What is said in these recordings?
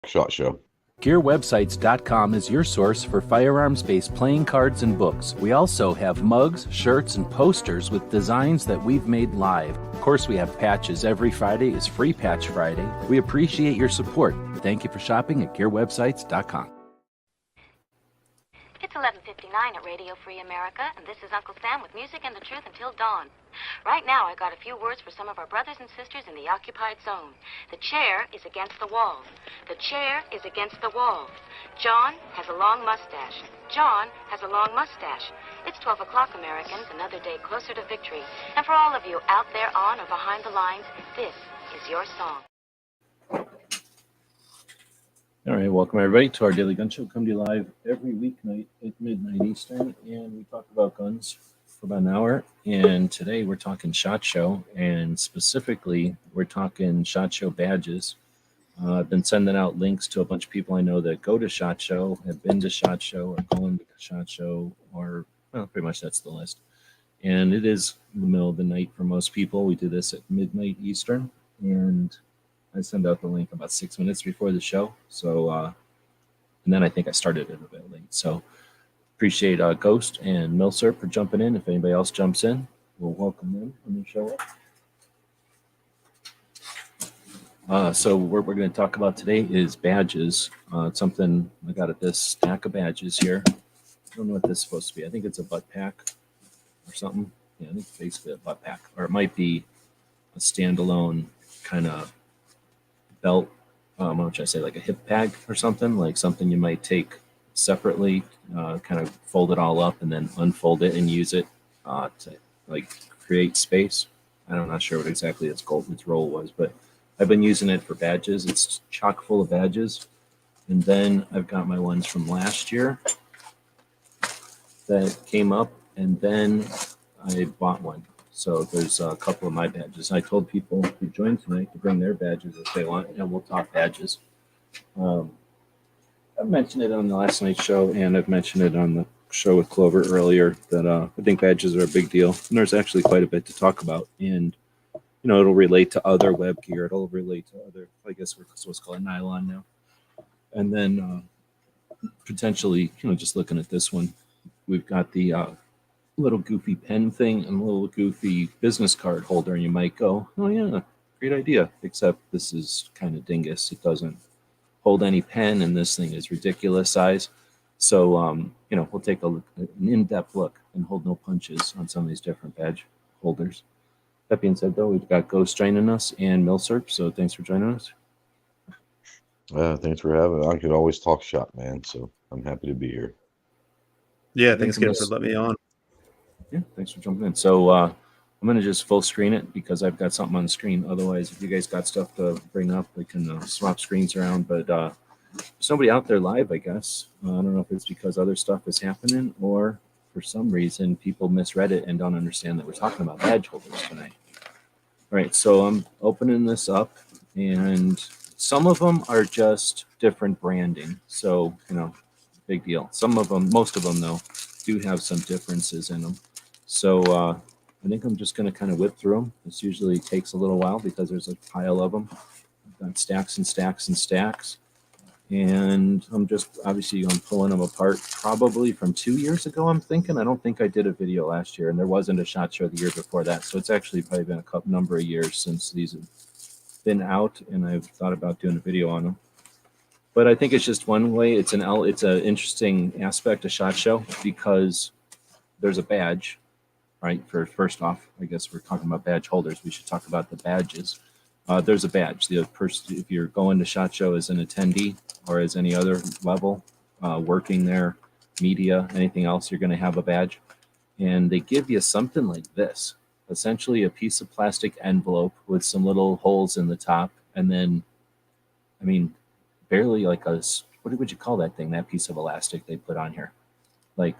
Shot Show. GearWebsites.com is your source for firearms-based playing cards and books. We also have mugs, shirts, and posters with designs that we've made live. Of course, we have patches. Every Friday is Free Patch Friday. We appreciate your support. Thank you for shopping at GearWebsites.com. It's 11:59 at Radio Free America, and this is Uncle Sam with music and the truth until dawn. Right now, I got a few words for some of our brothers and sisters in the occupied zone. The chair is against the wall. The chair is against the wall. John has a long mustache. John has a long mustache. It's 12 o'clock, Americans, another day closer to victory. And for all of you out there on or behind the lines, this is your song. All right, welcome everybody to our Daily Gun Show. Come to you live every weeknight at midnight Eastern, and we talk about guns for about an hour. And today we're talking SHOT Show, and specifically we're talking SHOT Show badges. I've been sending out links to a bunch of people I know that go to SHOT Show, have been to SHOT Show, or going to SHOT Show, or well, pretty much that's the list. And it is in the middle of the night for most people. We do this at midnight Eastern, and I send out the link about 6 minutes before the show. So, and then I think I started it a bit late. So, appreciate Ghost and Milsurp for jumping in. If anybody else jumps in, we'll welcome them when they show up. So, what we're going to talk about today is badges. It's something I got at this stack of badges here. I don't know what this is supposed to be. I think it's a butt pack or something. Yeah, I think it's basically a butt pack, or it might be a standalone kind of belt, what should I say, like a hip bag or something, like something you might take separately, kind of fold it all up and then unfold it and use it to like create space. I'm not sure what exactly its role was, but I've been using it for badges. It's chock full of badges. And then I've got my ones from last year that came up, and then I bought one. So there's a couple of my badges. I told people who joined tonight to bring their badges if they want, and we'll talk badges. I've mentioned it on the last night's show, and I've mentioned it on the show with Clover earlier, that I think badges are a big deal. And there's actually quite a bit to talk about. And, you know, it'll relate to other web gear. It'll relate to other, I guess we're supposed to call it nylon now. And then potentially, you know, just looking at this one, we've got the little goofy pen thing and a little goofy business card holder, and you might go, oh yeah, great idea, except this is kind of dingus. It doesn't hold any pen, and this thing is ridiculous size. So you know, we'll take an in-depth look and hold no punches on some of these different badge holders. That being said, though, we've got Ghost joining us and Milsurp, so thanks for joining us. Thanks for having me. I could always talk shop, man, so I'm happy to be here. Yeah, thanks again for letting me on. Yeah, thanks for jumping in. So I'm going to just full screen it because I've got something on the screen. Otherwise, if you guys got stuff to bring up, we can swap screens around. But there's somebody out there live, I guess. I don't know if it's because other stuff is happening or for some reason people misread it and don't understand that we're talking about badge holders tonight. All right, so I'm opening this up, and some of them are just different branding. So, you know, big deal. Some of them, most of them, though, do have some differences in them. So I think I'm just going to kind of whip through them. This usually takes a little while because there's a pile of them. I've got stacks and stacks and stacks. And I'm pulling them apart probably from 2 years ago, I'm thinking. I don't think I did a video last year, and there wasn't a SHOT Show the year before that. So it's actually probably been a number of years since these have been out, and I've thought about doing a video on them. But I think it's just one way. It's an interesting aspect of SHOT Show because there's a badge, right? First off, I guess we're talking about badge holders. We should talk about the badges. There's a badge. If you're going to SHOT Show as an attendee or as any other level, working there, media, anything else, you're going to have a badge. And they give you something like this, essentially a piece of plastic envelope with some little holes in the top. And then, I mean, barely like what would you call that thing, that piece of elastic they put on here? Like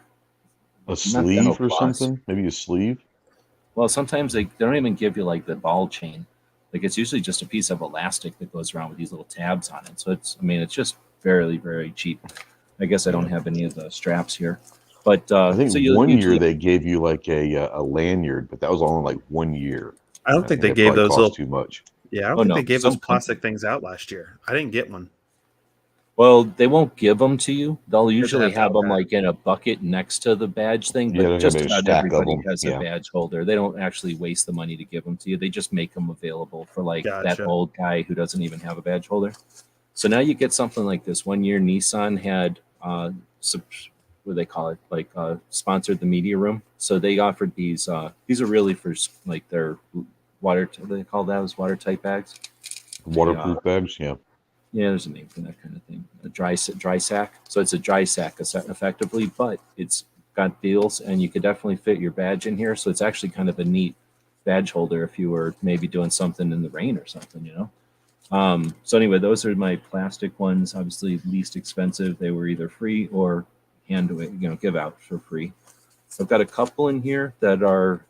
a sleeve or something? Maybe a sleeve? Well, sometimes they don't even give you like the ball chain. Like it's usually just a piece of elastic that goes around with these little tabs on it. So it's just very, very cheap. I guess I don't have any of the straps here. But I think one year they gave you like a lanyard, but that was only like 1 year. I don't think they gave those too much. Yeah, I don't think they gave those plastic things out last year. I didn't get one. Well, they won't give them to you. They'll to usually have have them that. like in a bucket next to the badge thing, Yeah, but they're just gonna be a about stack of everybody them. has a Yeah. badge holder. They don't actually waste the money to give them to you. They just make them available for like that Gotcha. old guy who doesn't even have a badge holder. So now you get something like this. One year Nissan had what do they call it? Like sponsored the media room. So they offered these. These are really for like their water. What do they call those watertight bags? Waterproof bags. Yeah. Yeah, there's a name for that kind of thing. A dry sack. So it's a dry sack effectively, but it's got wheels, and you could definitely fit your badge in here. So it's actually kind of a neat badge holder if you were maybe doing something in the rain or something, you know. So anyway, those are my plastic ones. Obviously, least expensive. They were either free or give out for free. I've got a couple in here that are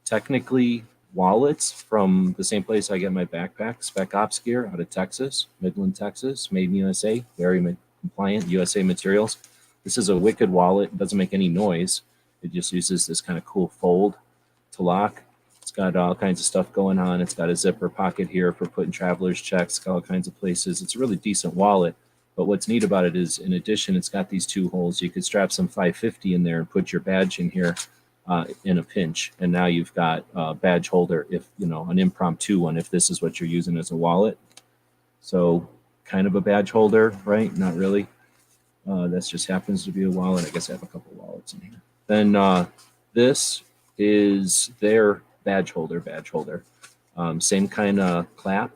technically wallets from the same place I get my backpack, Spec Ops gear out of Texas, Midland, Texas, made in USA, very compliant, USA materials. This is a wicked wallet. It doesn't make any noise. It just uses this kind of cool fold to lock. It's got all kinds of stuff going on. It's got a zipper pocket here for putting traveler's checks, got all kinds of places. It's a really decent wallet. But what's neat about it is, in addition, it's got these two holes. You could strap some 550 in there and put your badge in here in a pinch. And now you've got a badge holder, if you know, an impromptu one, if this is what you're using as a wallet. So kind of a badge holder, right? Not really. This just happens to be a wallet. I guess I have a couple wallets in here. Then this is their badge holder. Same kind of clap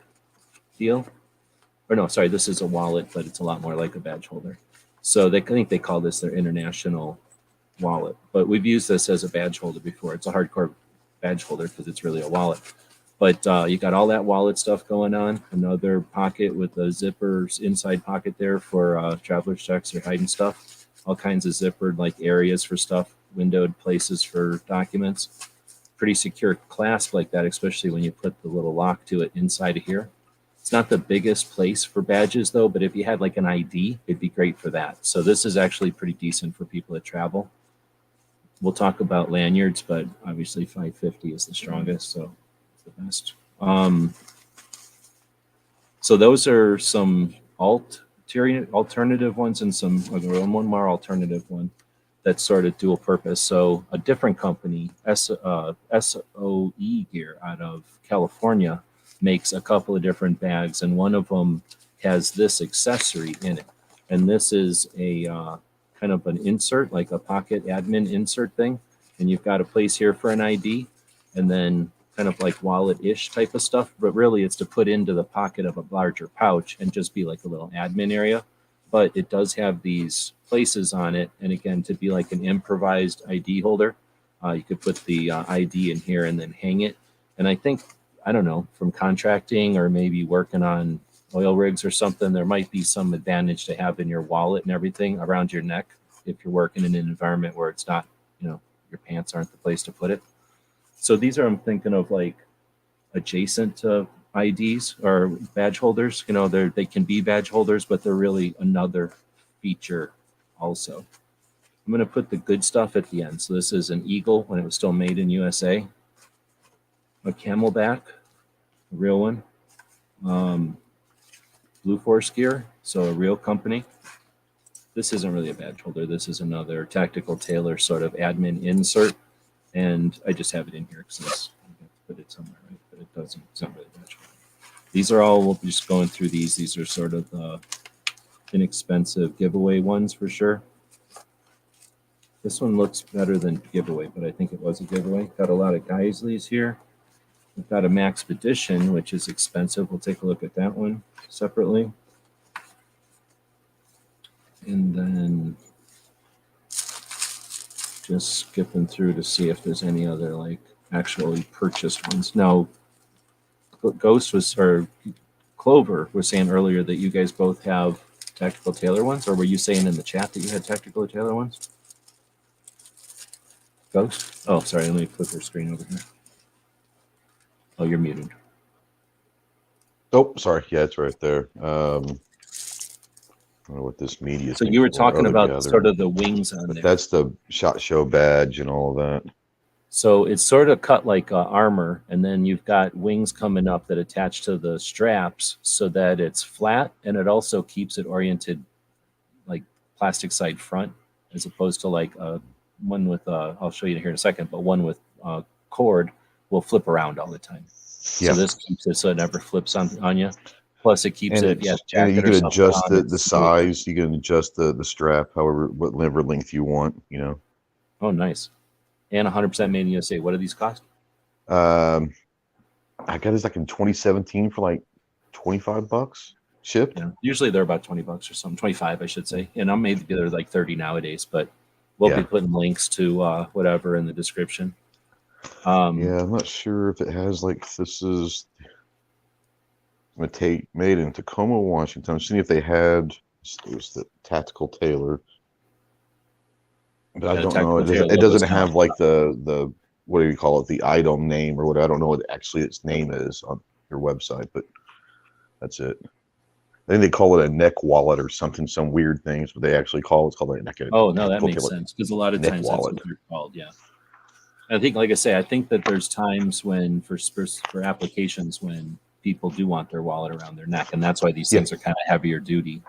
deal. Or no, sorry, this is a wallet, but it's a lot more like a badge holder. So I think they call this their international wallet. But we've used this as a badge holder before. It's a hardcore badge holder because it's really a wallet. But you got all that wallet stuff going on. Another pocket with the zippers, inside pocket there for traveler's checks or hiding stuff. All kinds of zippered like areas for stuff, windowed places for documents. Pretty secure clasp like that, especially when you put the little lock to it inside of here. It's not the biggest place for badges though, but if you had like an ID, it'd be great for that. So this is actually pretty decent for people that travel. We'll talk about lanyards, but obviously 550 is the strongest, so it's the best. So those are some alternative ones and one more alternative one that's sort of dual purpose. So a different company, SOE Gear out of California, makes a couple of different bags, and one of them has this accessory in it. And this is a kind of an insert, like a pocket admin insert thing. And you've got a place here for an ID, and then kind of like wallet-ish type of stuff. But really, it's to put into the pocket of a larger pouch and just be like a little admin area. But it does have these places on it. And again, to be like an improvised ID holder, you could put the ID in here and then hang it. And I think, I don't know, from contracting or maybe working on oil rigs or something, there might be some advantage to have in your wallet and everything around your neck if you're working in an environment where it's not, you know, your pants aren't the place to put it. So these are, I'm thinking of like adjacent to IDs or badge holders. You know, they can be badge holders, but they're really another feature also. I'm going to put the good stuff at the end. So this is an Eagle when it was still made in USA. A Camelback, a real one. Blue Force gear, so a real company. This isn't really a badge holder. This is another tactical tailor sort of admin insert. And I just have it in here because I have to put it somewhere, right? But it doesn't, it's not really a badge holder. These are all, we'll be just going through these. These are sort of inexpensive giveaway ones for sure. This one looks better than giveaway, but I think it was a giveaway. Got a lot of Geislers here. We've got a Maxpedition, which is expensive. We'll take a look at that one separately. And then just skipping through to see if there's any other like actually purchased ones. Now, Clover was saying earlier that you guys both have tactical tailor ones, or were you saying in the chat that you had tactical tailor ones? Ghost? Oh, sorry, let me flip your screen over here. Oh, you're muted. Oh, sorry. Yeah, it's right there. I don't know what this media. So you were talking about sort of the wings on there. That's the SHOT Show badge and all of that. So it's sort of cut like armor, and then you've got wings coming up that attach to the straps so that it's flat, and it also keeps it oriented like plastic side front, as opposed to like one with I'll show you here in a second, but one with cord will flip around all the time. Yeah. So this keeps it so it never flips on you. Plus, it keeps And, it. Yeah, and you jacket or can something adjust on, the it's size. You can adjust the strap, whatever length you want. You know. Oh, nice. And 100% made in USA. What do these cost? I got this like in 2017 for like $25 shipped. Yeah, usually they're about $20 or something, 25, I should say. And I'm maybe they're like 30 nowadays, but we'll be putting links to whatever in the description. Yeah, I'm not sure if it has like this is made in Tacoma, Washington. I'm seeing if they had it was the tactical tailor, but I don't know. It doesn't have like the what do you call it? The item name or whatever. I don't know what actually its name is on your website, but that's it. I think they call it a neck wallet or something, some weird things, but they actually call it's called a neck. Oh no, that makes sense because a lot of times that's what they're called. Yeah, I think, like I say, I think that there's times when for applications when people do want their wallet around their neck, and that's why these things are kind of heavier duty.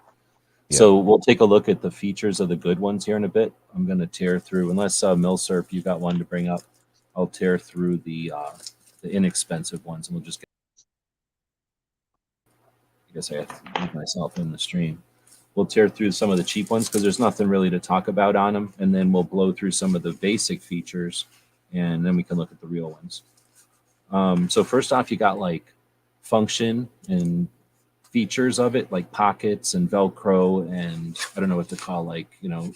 Yeah. So we'll take a look at the features of the good ones here in a bit. I'm going to tear through, unless Milsurp, you got one to bring up. I'll tear through the inexpensive ones, and we'll just get. I guess I have to leave myself in the stream. We'll tear through some of the cheap ones because there's nothing really to talk about on them, and then we'll blow through some of the basic features, and then we can look at the real ones. So first off, you got like function and features of it, like pockets and Velcro, and I don't know what to call, like, you know,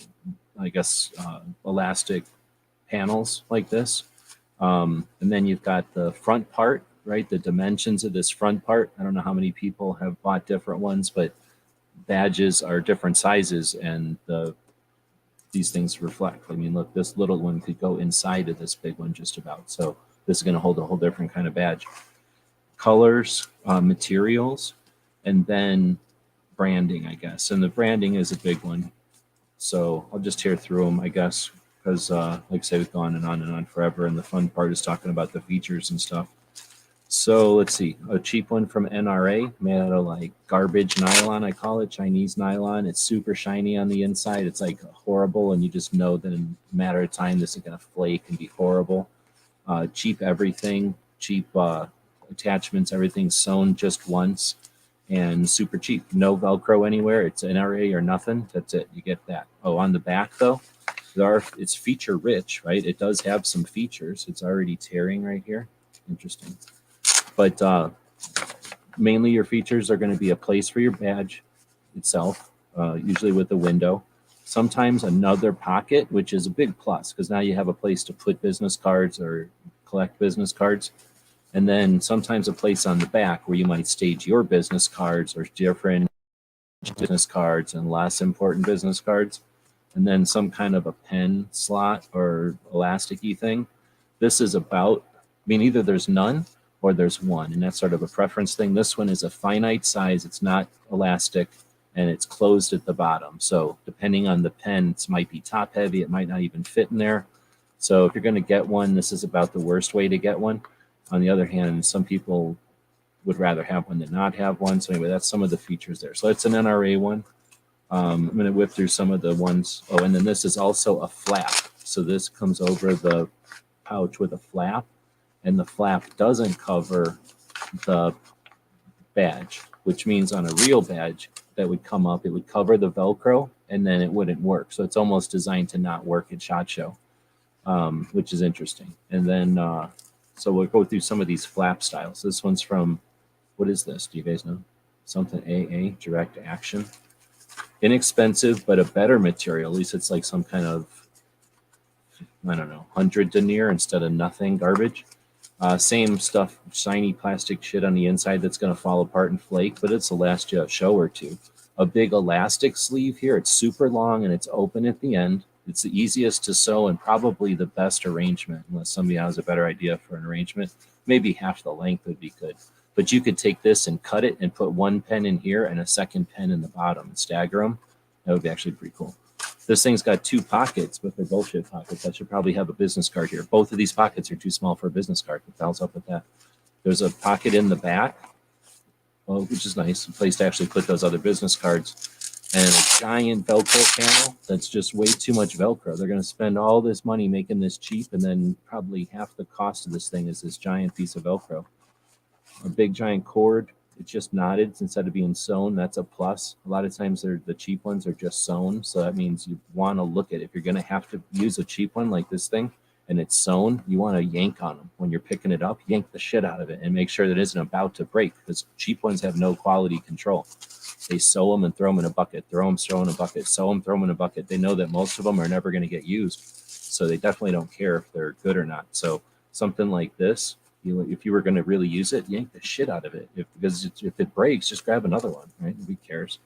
I guess elastic panels like this. And then you've got the front part, right? The dimensions of this front part. I don't know how many people have bought different ones, but badges are different sizes, and these things reflect. I mean, look, this little one could go inside of this big one just about. So this is going to hold a whole different kind of badge. Colors, materials, and then branding, I guess. And the branding is a big one. So I'll just tear through them, I guess, because like I say, we've gone and on forever, and the fun part is talking about the features and stuff. So let's see, a cheap one from NRA made out of like garbage nylon, I call it, Chinese nylon. It's super shiny on the inside. It's like horrible, and you just know that in a matter of time this is going to flake and be horrible. Cheap everything, cheap attachments, everything sewn just once, and super cheap. No Velcro anywhere. It's NRA or nothing. That's it. You get that. Oh, on the back though, it's feature rich, right? It does have some features. It's already tearing right here. Interesting. But mainly your features are going to be a place for your badge itself, usually with a window. Sometimes another pocket, which is a big plus because now you have a place to put business cards or collect business cards. And then sometimes a place on the back where you might stage your business cards or different business cards and less important business cards. And then some kind of a pen slot or elasticy thing. This is about, I mean, either there's none or there's one, and that's sort of a preference thing. This one is a finite size. It's not elastic, and it's closed at the bottom. So depending on the pen, it might be top heavy. It might not even fit in there. So if you're going to get one, this is about the worst way to get one. On the other hand, some people would rather have one than not have one. So anyway, that's some of the features there. So it's an NRA one. I'm going to whip through some of the ones. Oh, and then this is also a flap. So this comes over the pouch with a flap, and the flap doesn't cover the badge, which means on a real badge that would come up, it would cover the Velcro, and then it wouldn't work. So it's almost designed to not work at SHOT Show, which is interesting. And then, so we'll go through some of these flap styles. This one's from, what is this? Do you guys know? Something AA, Direct Action. Inexpensive, but a better material. At least it's like some kind of, I don't know, 100 denier instead of nothing garbage. Same stuff, shiny plastic shit on the inside that's going to fall apart and flake, but it's the last show or two. A big elastic sleeve here. It's super long and it's open at the end. It's the easiest to sew and probably the best arrangement, unless somebody has a better idea for an arrangement. Maybe half the length would be good. But you could take this and cut it and put one pen in here and a second pen in the bottom and stagger them. That would be actually pretty cool. This thing's got 2 pockets, but they're bullshit pockets. I should probably have a business card here. Both of these pockets are too small for a business card. What the hell's up with that? There's a pocket in the back, which is nice, a place to actually put those other business cards. And a giant Velcro panel that's just way too much Velcro. They're going to spend all this money making this cheap, and then probably half the cost of this thing is this giant piece of Velcro. A big giant cord, it's just knotted instead of being sewn. That's a plus. A lot of times the cheap ones are just sewn, so that means you want to look at it. If you're going to have to use a cheap one like this thing, and it's sewn, you want to yank on them. When you're picking it up, yank the shit out of it and make sure that it isn't about to break, because cheap ones have no quality control. They sew them and throw them in a bucket, throw them in a bucket, sew them, throw them in a bucket. They know that most of them are never going to get used, so they definitely don't care if they're good or not. So something like this, if you were going to really use it, yank the shit out of it. Because if it breaks, just grab another one, right? Who cares?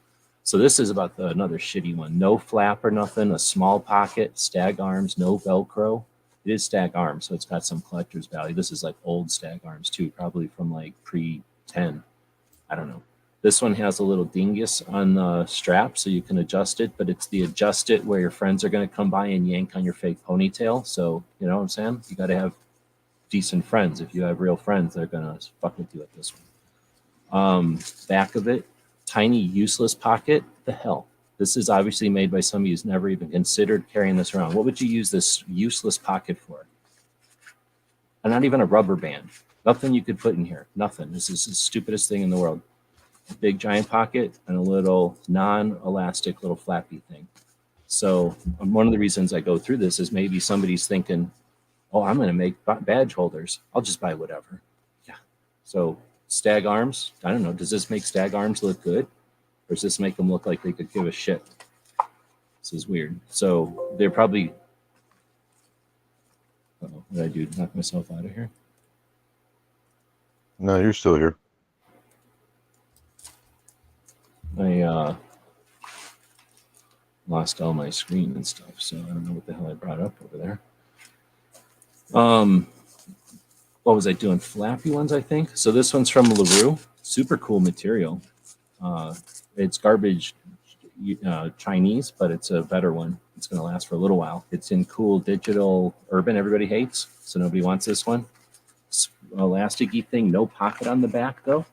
So this is about another shitty one. No flap or nothing, a small pocket, stag arms, no Velcro. It is stag arms, so it's got some collector's value. This is like old stag arms too, probably from like pre-10. I don't know. This one has a little dingus on the strap, so you can adjust it, but it's the adjust it where your friends are going to come by and yank on your fake ponytail. So, you know what I'm saying? You got to have decent friends. If you have real friends, they're going to fuck with you at this one. Back of it, tiny useless pocket. The hell? This is obviously made by somebody who's never even considered carrying this around. What would you use this useless pocket for? And not even a rubber band. Nothing you could put in here. Nothing. This is the stupidest thing in the world. A big giant pocket and a little non-elastic little flappy thing. So one of the reasons I go through this is maybe somebody's thinking, oh, I'm going to make badge holders. I'll just buy whatever. Yeah. So stag arms, I don't know. Does this make stag arms look good? Or does this make them look like they could give a shit? This is weird. So they're probably... Uh-oh, what did I do? Knock myself out of here? No, you're still here. I lost all my screen and stuff, so I don't know what the hell I brought up over there. What was I doing? Flappy ones, I think. So this one's from LaRue. Super cool material. It's garbage Chinese, but it's a better one. It's going to last for a little while. It's in cool digital urban everybody hates, so nobody wants this one. Elasticy thing, no pocket on the back, though.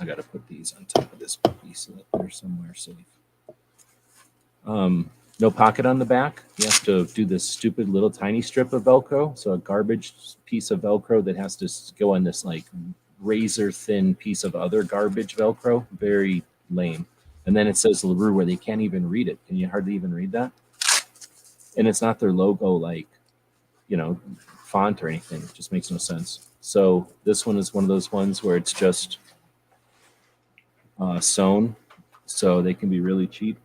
I got to put these on top of this puppy so that they're somewhere safe. No pocket on the back. You have to do this stupid little tiny strip of Velcro. So a garbage piece of Velcro that has to go on this like razor thin piece of other garbage Velcro. Very lame. And then it says LaRue where they can't even read it. Can you hardly even read that? And it's not their logo, like, you know, font or anything. It just makes no sense. So this one is one of those ones where it's just sewn, so they can be really cheap.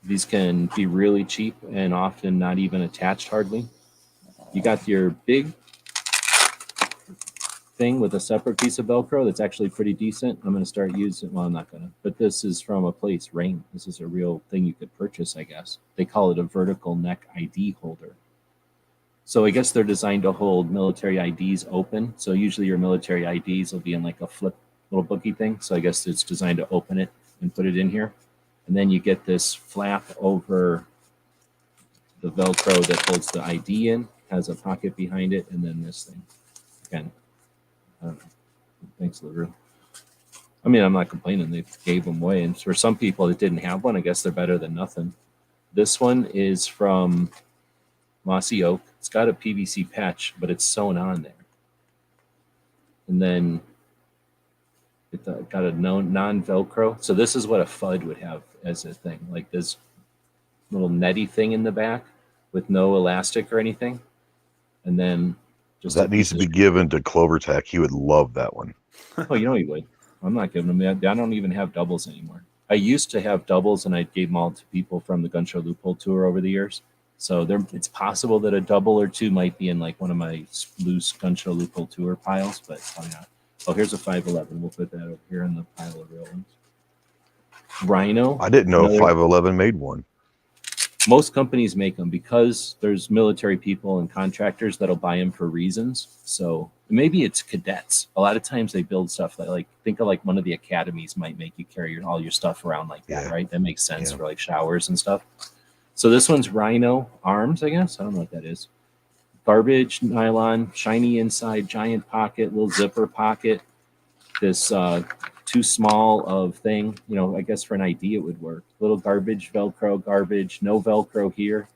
These can be really cheap and often not even attached hardly. You got your big thing with a separate piece of Velcro that's actually pretty decent. I'm going to start using, well, I'm not going to, but this is from a place, Rain. This is a real thing you could purchase, I guess. They call it a vertical neck ID holder. So I guess they're designed to hold military IDs open. So usually your military IDs will be in like a flip little bookie thing. So I guess it's designed to open it and put it in here. And then you get this flap over the Velcro that holds the ID in, has a pocket behind it, and then this thing. Again, I don't know. Thanks, LaRue. I mean, I'm not complaining. They gave them away. And for some people that didn't have one, I guess they're better than nothing. This one is from Mossy Oak. It's got a PVC patch, but it's sewn on there. And then it got a non-Velcro. So this is what a FUD would have as a thing, like this little netty thing in the back with no elastic or anything. And then just that needs to be given to Clovertac. He would love that one. Oh, you know he would. I'm not giving them that. I don't even have doubles anymore. I used to have doubles, and I gave them all to people from the Gun Show Loophole tour over the years. So it's possible that a double or two might be in like one of my loose Gun Show Loophole tour piles, but probably not. Oh, here's a 511. We'll put that over here in the pile of real ones. Rhino. I didn't know 511 made one. Most companies make them because there's military people and contractors that'll buy them for reasons. So Maybe it's cadets. A lot of times they build stuff like think of like one of the academies might make you carry all your stuff around like that, right? That makes sense for like showers and stuff. So this one's Rhino Arms, I guess. I don't know what that is. Garbage, nylon, shiny inside, giant pocket, little zipper pocket. This too small of thing, you know, I guess for an ID it would work. Little garbage, Velcro, garbage, no Velcro here.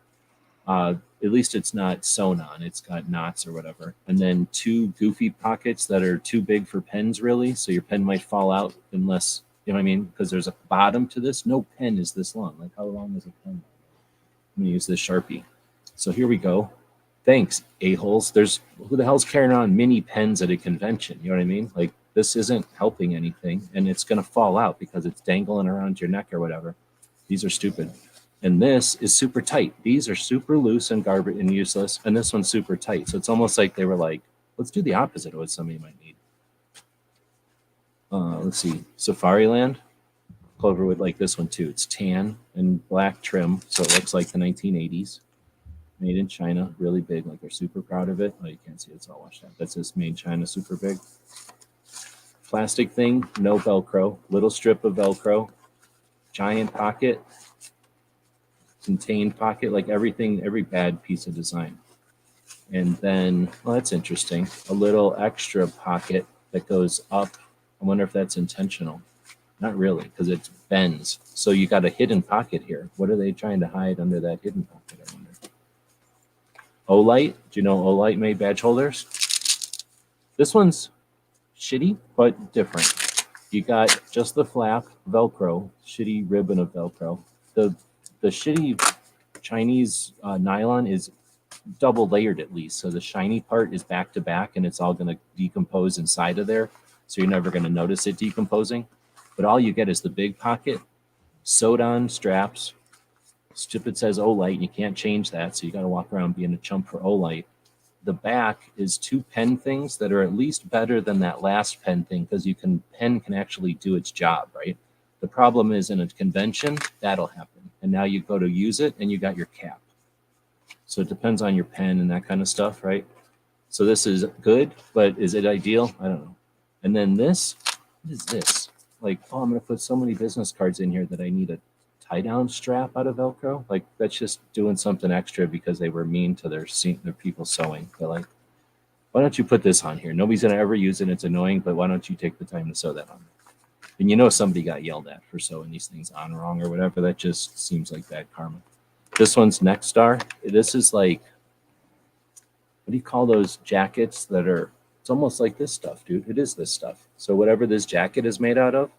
At least it's not sewn on. It's got knots or whatever. And then 2 goofy pockets that are too big for pens, really. So your pen might fall out unless, you know what I mean? Because there's a bottom to this. No pen is this long. Like, how long is a pen? I'm going to use this Sharpie. So here we go. Thanks, a-holes. There's, who the hell's carrying on mini pens at a convention? You know what I mean? Like, this isn't helping anything. And it's going to fall out because it's dangling around your neck or whatever. These are stupid. And this is super tight. These are super loose and garbage and useless. And this one's super tight. So it's almost like they were like, let's do the opposite of what somebody might need. Let's see. Safariland. Clover would like this one too. It's tan and black trim. So it looks like the 1980s. Made in China. Really big. Like they're super proud of it. Oh, you can't see it. It's all washed out. That's just made in China. Super big. Plastic thing. No Velcro. Little strip of Velcro. Giant pocket. Contained pocket, like everything, every bad piece of design. And then, well, that's interesting. A little extra pocket that goes up. I wonder if that's intentional. Not really, because it bends. So you got a hidden pocket here. What are they trying to hide under that hidden pocket, I wonder? Olight. Do you know Olight made badge holders? This one's shitty, but different. You got just the flap, Velcro, shitty ribbon of Velcro. The shitty Chinese nylon is double layered at least. So the shiny part is back to back and it's all going to decompose inside of there. So you're never going to notice it decomposing. But all you get is the big pocket, sewed on straps. Stupid says Olight and you can't change that. So you got to walk around being a chump for Olight. The back is 2 pen things that are at least better than that last pen thing because pen can actually do its job, right? The problem is in a convention, that'll happen. And now you go to use it and you got your cap. So it depends on your pen and that kind of stuff, right? So this is good, but is it ideal? I don't know. And then this, what is this? Like, oh, I'm going to put so many business cards in here that I need a tie-down strap out of Velcro. Like, that's just doing something extra because they were mean to their people sewing. They're like, why don't you put this on here? Nobody's going to ever use it. It's annoying, but why don't you take the time to sew that on? And you know somebody got yelled at for sewing these things on wrong or whatever. That just seems like bad karma. This one's Next Star. This is like, what do you call those jackets that are, it's almost like this stuff, dude. It is this stuff. So whatever this jacket is made out of,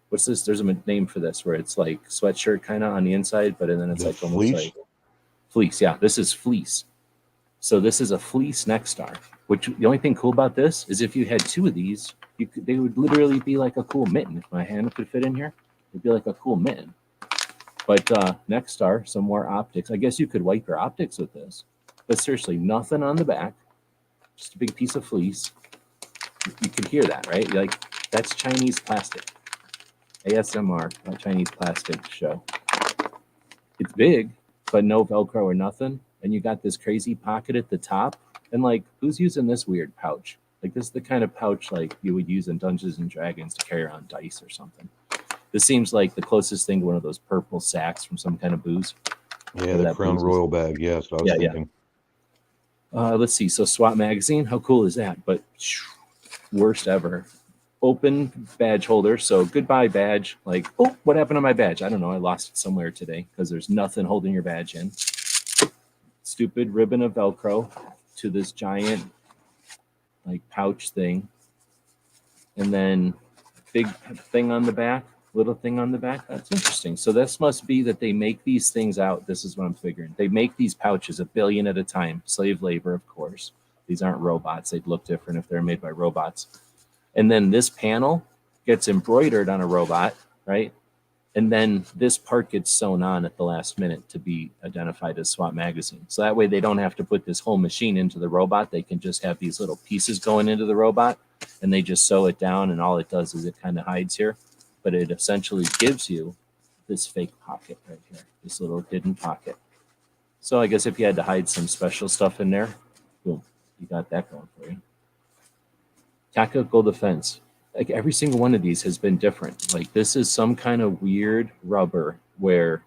what's this? There's a name for this where it's like sweatshirt kind of on the inside, but then it's like almost fleece? Like fleece. Yeah, this is fleece. So this is a fleece Next Star, which the only thing cool about this is if you had 2 of these, they would literally be like a cool mitten. If my hand could fit in here, it'd be like a cool mitten. But Next Star, some more optics. I guess you could wipe your optics with this. But seriously, nothing on the back. Just a big piece of fleece. You can hear that, right? You're like, that's Chinese plastic. ASMR, not Chinese plastic show. It's big, but no Velcro or nothing. And you got this crazy pocket at the top. And like, who's using this weird pouch? Like this is the kind of pouch like you would use in Dungeons and Dragons to carry around dice or something. This seems like the closest thing to one of those purple sacks from some kind of booze. Yeah, the Crown Royal bag. Yeah, that's what I was thinking. Yeah. Let's see. So SWAT magazine, how cool is that? But worst ever. Open badge holder. So goodbye badge. Like, oh, what happened to my badge? I don't know. I lost it somewhere today because there's nothing holding your badge in. Stupid ribbon of Velcro to this giant like pouch thing. And then big thing on the back, little thing on the back. That's interesting. So this must be that they make these things out. This is what I'm figuring. They make these pouches 1 billion at a time. Slave labor, of course. These aren't robots. They'd look different if they're made by robots. And then this panel gets embroidered on a robot, right? And then this part gets sewn on at the last minute to be identified as SWAT magazine. So that way they don't have to put this whole machine into the robot. They can just have these little pieces going into the robot and they just sew it down. And all it does is it kind of hides here, but it essentially gives you this fake pocket right here, this little hidden pocket. So I guess if you had to hide some special stuff in there, boom, you got that going for you. Tactical defense. Like every single one of these has been different. Like this is some kind of weird rubber where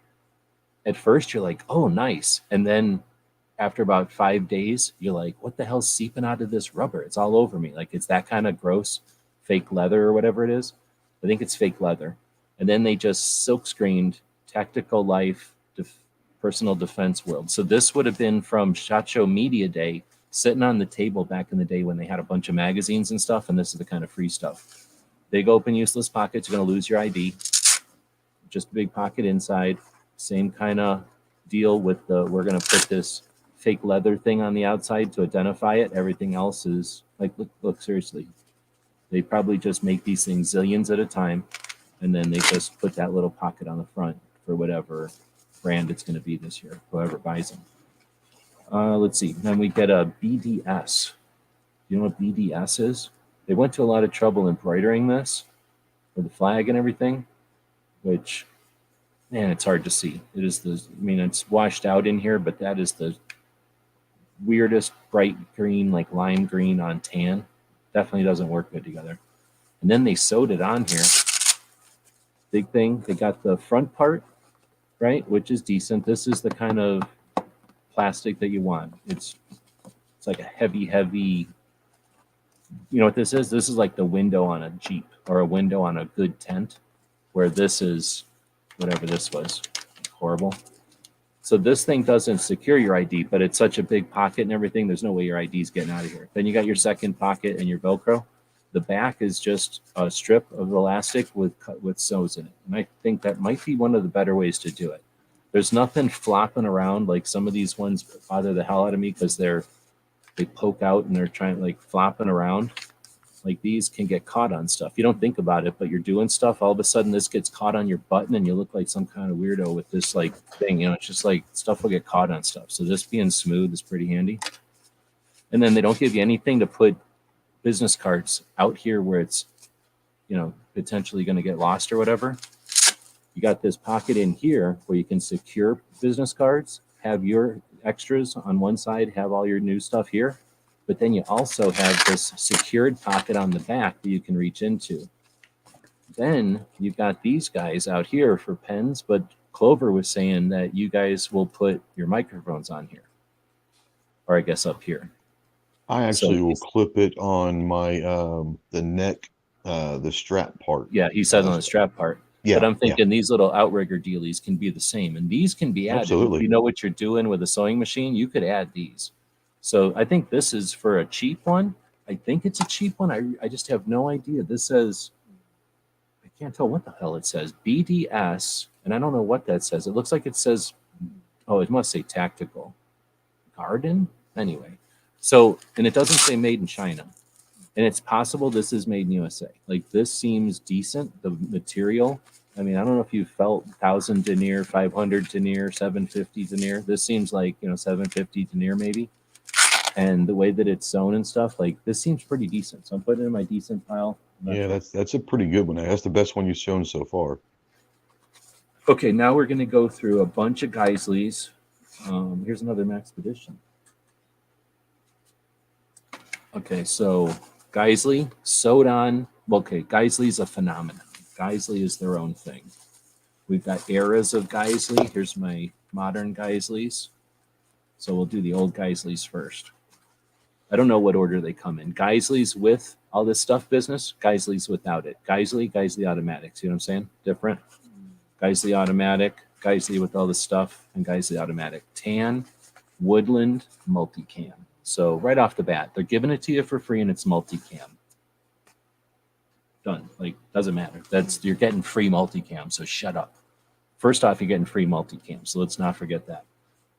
at first you're like, oh, nice. And then after about 5 days, you're like, what the hell's seeping out of this rubber? It's all over me. Like it's that kind of gross fake leather or whatever it is. I think it's fake leather. And then they just silk screened Tactical Life Personal Defense World. So this would have been from SHOT Show Media Day, sitting on the table back in the day when they had a bunch of magazines and stuff. And this is the kind of free stuff. Big open useless pockets. You're going to lose your ID. Just a big pocket inside. Same kind of deal with the, we're going to put this fake leather thing on the outside to identify it. Everything else is like, look, seriously. They probably just make these things zillions at a time. And then they just put that little pocket on the front for whatever brand it's going to be this year, whoever buys them. Let's see. Then we get a BDS. You know what BDS is? They went to a lot of trouble embroidering this for the flag and everything, which, man, it's hard to see. It is the, I mean, it's washed out in here, but that is the weirdest bright green, like lime green on tan. Definitely doesn't work good together. And then they sewed it on here. Big thing. They got the front part, right, which is decent. This is the kind of plastic that you want. It's like a heavy. You know what this is? This is like the window on a Jeep or a window on a good tent, where this is whatever this was. Horrible. So this thing doesn't secure your ID, but it's such a big pocket and everything. There's no way your ID is getting out of here. Then you got your second pocket and your Velcro. The back is just a strip of elastic with sews in it. And I think that might be one of the better ways to do it. There's nothing flopping around like some of these ones bother the hell out of me because they poke out and they're trying like flopping around. Like these can get caught on stuff. You don't think about it, but you're doing stuff. All of a sudden this gets caught on your button and you look like some kind of weirdo with this like thing. You know, it's just like stuff will get caught on stuff. So this being smooth is pretty handy. And then they don't give you anything to put business cards out here where it's, you know, potentially going to get lost or whatever. You got this pocket in here where you can secure business cards, have your extras on one side, have all your new stuff here. But then you also have this secured pocket on the back that you can reach into. Then you've got these guys out here for pens, but Clover was saying that you guys will put your microphones on here. Or I guess up here. I actually will clip it on my the neck, the strap part. Yeah, he said on the strap part. Yeah, but I'm thinking these little Outrigger dealies can be the same, and these can be added. Absolutely. If you know what you're doing with a sewing machine, you could add these. So I think this is for a cheap one. I think it's a cheap one. I just have no idea. This says, I can't tell what the hell it says. BDS, and I don't know what that says. It looks like it says, oh, it must say tactical. Garden? Anyway. So, and it doesn't say made in China. And it's possible this is made in USA. Like this seems decent, the material. I mean, I don't know if you felt 1,000 denier, 500 denier, 750 denier. This seems like, you know, 750 denier maybe. And the way that it's sewn and stuff, like this seems pretty decent. So I'm putting it in my decent pile. Yeah, that's a pretty good one. That's the best one you've shown so far. Okay, now we're going to go through a bunch of Geisleys. Here's another Maxpedition. Okay, so Geisley, sewed on. Okay, Geisley's a phenomenon. Geisley is their own thing. We've got eras of Geisley. Here's my modern Geisleys. So we'll do the old Geisleys first. I don't know what order they come in. Geisleys with all this stuff business, Geisleys without it. Geisley automatic. See what I'm saying? Different. Geisley automatic, Geisley with all this stuff, and Geisley automatic. Tan, Woodland, multicam. So right off the bat, they're giving it to you for free and it's multicam. Done. Like, doesn't matter. You're getting free multicam, so shut up. First off, you're getting free multicam, so let's not forget that.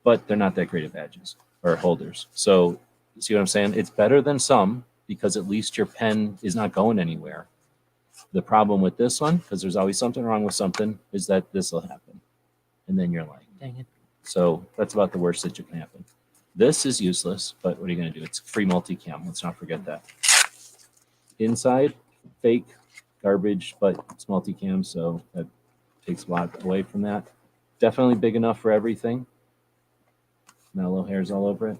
But they're not that great at badges or holders. So see what I'm saying? It's better than some because at least your pen is not going anywhere. The problem with this one, because there's always something wrong with something, is that this will happen. And then you're like, dang it. So that's about the worst that can happen. This is useless, but what are you going to do? It's free multicam. Let's not forget that. Inside, fake, garbage, but it's multicam, so that takes a lot away from that. Definitely big enough for everything. Mallow hairs all over it.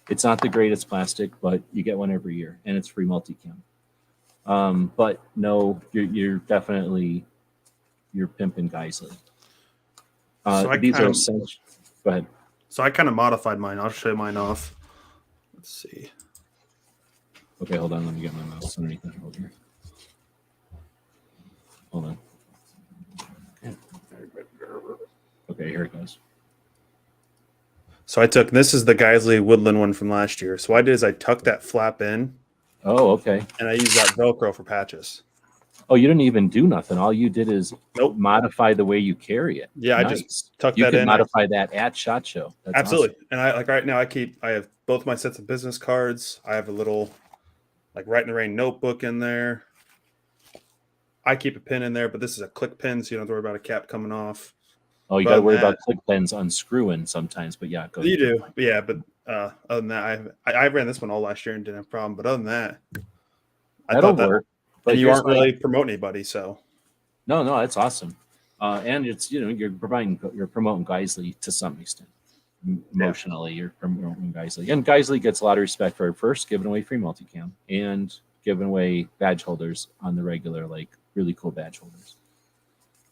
It's not the greatest plastic, but you get one every year, and it's free multicam. But no, you're definitely you're pimping Geisler. These are essential. Go ahead. So I kind of modified mine. I'll show mine off. Let's see. Okay, hold on. Let me get my mouse underneath the shoulder. Hold on. Okay, here it goes. So this is the Geisler Woodland one from last year. So what I did is I tucked that flap in. Oh, okay. And I used that Velcro for patches. Oh, you didn't even do nothing. All you did is modify the way you carry it. Yeah, nice. I just tucked that in. You can modify that at SHOT Show. That's absolutely. Awesome. And I right now I have both my sets of business cards. I have a little Right in the Rain notebook in there. I keep a pin in there, but this is a click pin, so you don't have to worry about a cap coming off. Oh, you got to worry about click pins unscrewing sometimes, but yeah, go ahead. You do, yeah. But other than that, I ran this one all last year and didn't have a problem. But other than that, that'll work. But you aren't really promoting anybody, so no, that's awesome. And it's you're promoting Geisler to some extent. Emotionally, you're promoting Geisler, and Geisler gets a lot of respect for first giving away free multicam and giving away badge holders on the regular, like really cool badge holders.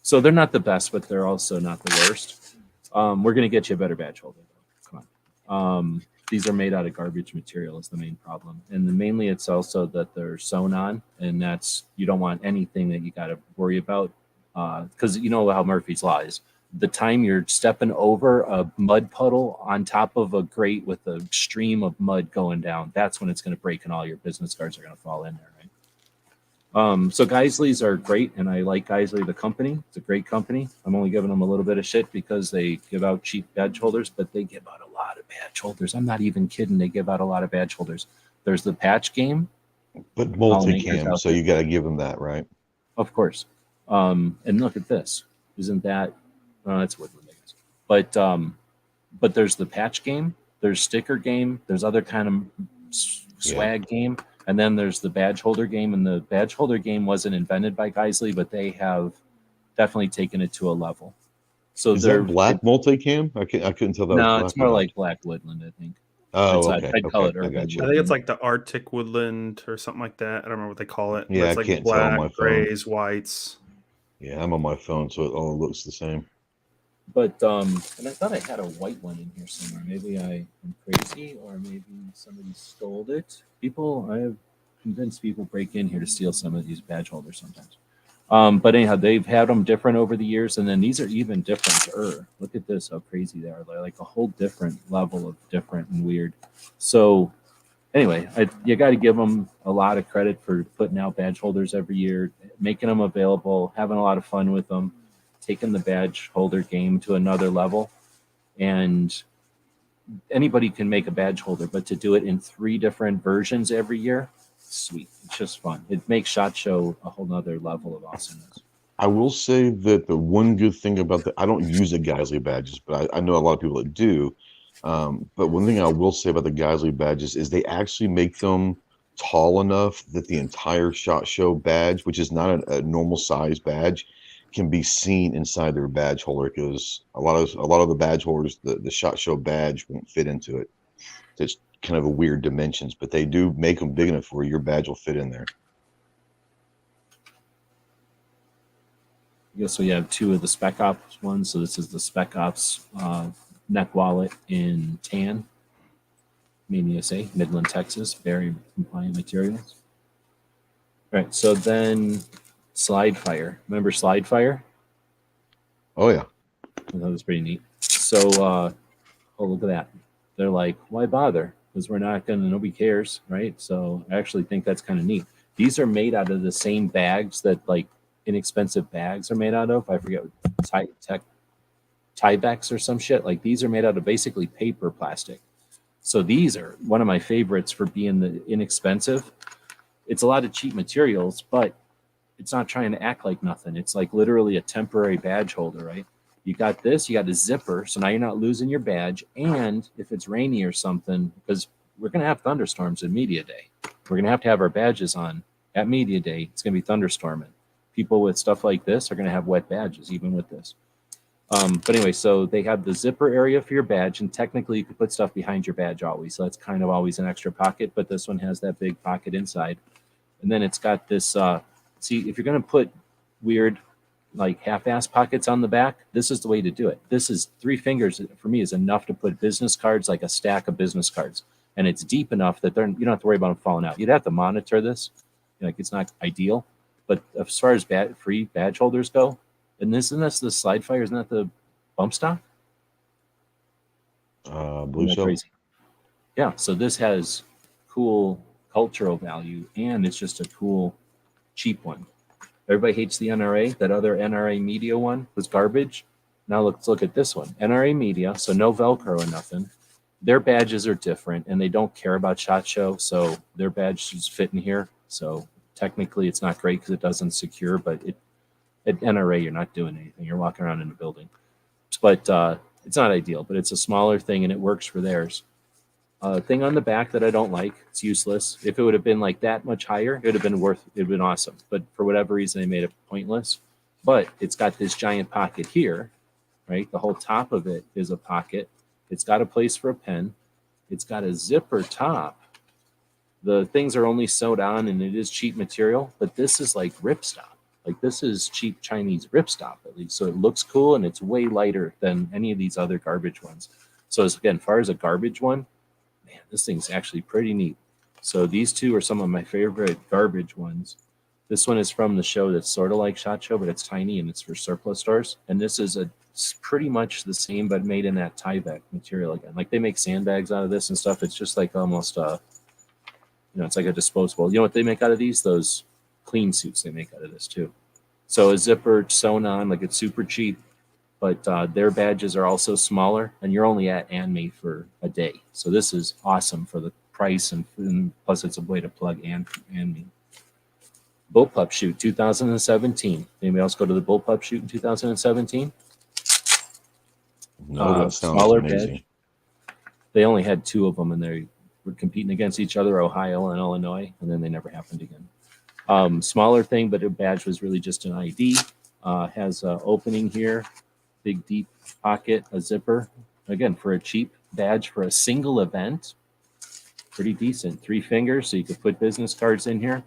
So they're not the best, but they're also not the worst. We're going to get you a better badge holder, though. Come on. These are made out of garbage material is the main problem. And mainly it's also that they're sewn on, and that's, you don't want anything that you got to worry about. Because you know how Murphy's Law is. The time you're stepping over a mud puddle on top of a grate with a stream of mud going down, that's when it's going to break and all your business cards are going to fall in there, right? So Geisler's are great, and I like Geisler, the company. It's a great company. I'm only giving them a little bit of shit because they give out cheap badge holders, but they give out a lot of badge holders. I'm not even kidding. They give out a lot of badge holders. There's the patch game. But multicam, so you got to give them that, right? Of course. And look at this. Isn't that... that's Woodland, I guess. But there's the patch game. There's sticker game. There's other kind of swag game. And then there's the badge holder game, and the badge holder game wasn't invented by Geisler, but they have definitely taken it to a level. So is that black multicam? I couldn't tell that. No, it's more like black Woodland, I think. Oh, okay. I'd call it urban. I think it's like the Arctic Woodland or something like that. I don't remember what they call it. Yeah, it's like I can't black, tell on my phone. grays, whites. Yeah, I'm on my phone, so it all looks the same. But and I thought I had a white one in here somewhere. Maybe I am crazy, or maybe somebody stole it. I have convinced people break in here to steal some of these badge holders sometimes. But anyhow, they've had them different over the years, and then these are even different. Look at this, how crazy they are. They're like a whole different level of different and weird. So anyway, you got to give them a lot of credit for putting out badge holders every year, making them available, having a lot of fun with them, taking the badge holder game to another level. And anybody can make a badge holder, but to do it in 3 different versions every year, sweet. It's just fun. It makes SHOT Show a whole nother level of awesomeness. I will say that the one good thing about I don't use the Geisler badges, but I know a lot of people that do. But one thing I will say about the Geisler badges is they actually make them tall enough that the entire SHOT Show badge, which is not a normal size badge, can be seen inside their badge holder, because a lot of the badge holders, the SHOT Show badge won't fit into it. It's kind of a weird dimensions, but they do make them big enough where your badge will fit in there. I guess we have 2 of the Spec Ops ones. So this is the Spec Ops neck wallet in tan, made in USA, Midland, Texas, very compliant materials. All right, so then Slide Fire. Remember Slide Fire? Oh yeah, that was pretty neat. So, oh, look at that. They're like, why bother? Because we're not gonna. Nobody cares, right? So I actually think that's kind of neat. These are made out of the same bags that like inexpensive bags are made out of. I forget what Tyvek or some shit. Like these are made out of basically paper plastic. So these are one of my favorites for being the inexpensive. It's a lot of cheap materials, but it's not trying to act like nothing. It's like literally a temporary badge holder, right? You got this, you got a zipper, so now you're not losing your badge. And if it's rainy or something, because we're going to have thunderstorms at Media Day. We're going to have our badges on at Media Day. It's going to be thunderstorming. People with stuff like this are going to have wet badges, even with this. But anyway, so they have the zipper area for your badge, and technically you could put stuff behind your badge always. So that's kind of always an extra pocket, but this one has that big pocket inside. And then it's got this, see, if you're going to put weird, like half-ass pockets on the back, this is the way to do it. This is 3 fingers for me is enough to put business cards, like a stack of business cards. And it's deep enough that you don't have to worry about them falling out. You'd have to monitor this. Like, it's not ideal. But as far as free badge holders go, and isn't this the slide fire? Isn't that the bump stock? Blue so. Crazy. Yeah, so this has cool cultural value, and it's just a cool, cheap one. Everybody hates the NRA. That other NRA Media one was garbage. Now let's look at this one. NRA Media, so no Velcro or nothing. Their badges are different, and they don't care about SHOT Show, so their badges fit in here. So technically, it's not great because it doesn't secure, but at NRA, you're not doing anything. You're walking around in the building. But it's not ideal, but it's a smaller thing, and it works for theirs. Thing on the back that I don't like, it's useless. If it would have been like that much higher, it would have been awesome. But for whatever reason, they made it pointless. But it's got this giant pocket here, right? The whole top of it is a pocket. It's got a place for a pen. It's got a zipper top. The things are only sewed on, and it is cheap material, but this is like ripstop. Like, this is cheap Chinese ripstop, at least. So it looks cool, and it's way lighter than any of these other garbage ones. So as far as a garbage one, man, this thing's actually pretty neat. So these two are some of my favorite garbage ones. This one is from the show that's sort of like SHOT Show, but it's tiny, and it's for surplus stores. And this is pretty much the same, but made in that Tyvek material again. Like, they make sandbags out of this and stuff. It's just like almost it's like a disposable. You know what they make out of these? Those clean suits they make out of this too. So a zipper sewn on, like, it's super cheap, but their badges are also smaller, and you're only at Anime for a day. So this is awesome for the price, and plus it's a way to plug Anime. Bullpup shoot 2017. Anybody else go to the Bullpup shoot in 2017? No, that sounds smaller amazing. badge. They only had 2 of them, and they were competing against each other, Ohio and Illinois, and then they never happened again. Smaller thing, but their badge was really just an ID. Has an opening here, big deep pocket, a zipper. Again, for a cheap badge for a single event, pretty decent. 3 fingers, so you could put business cards in here.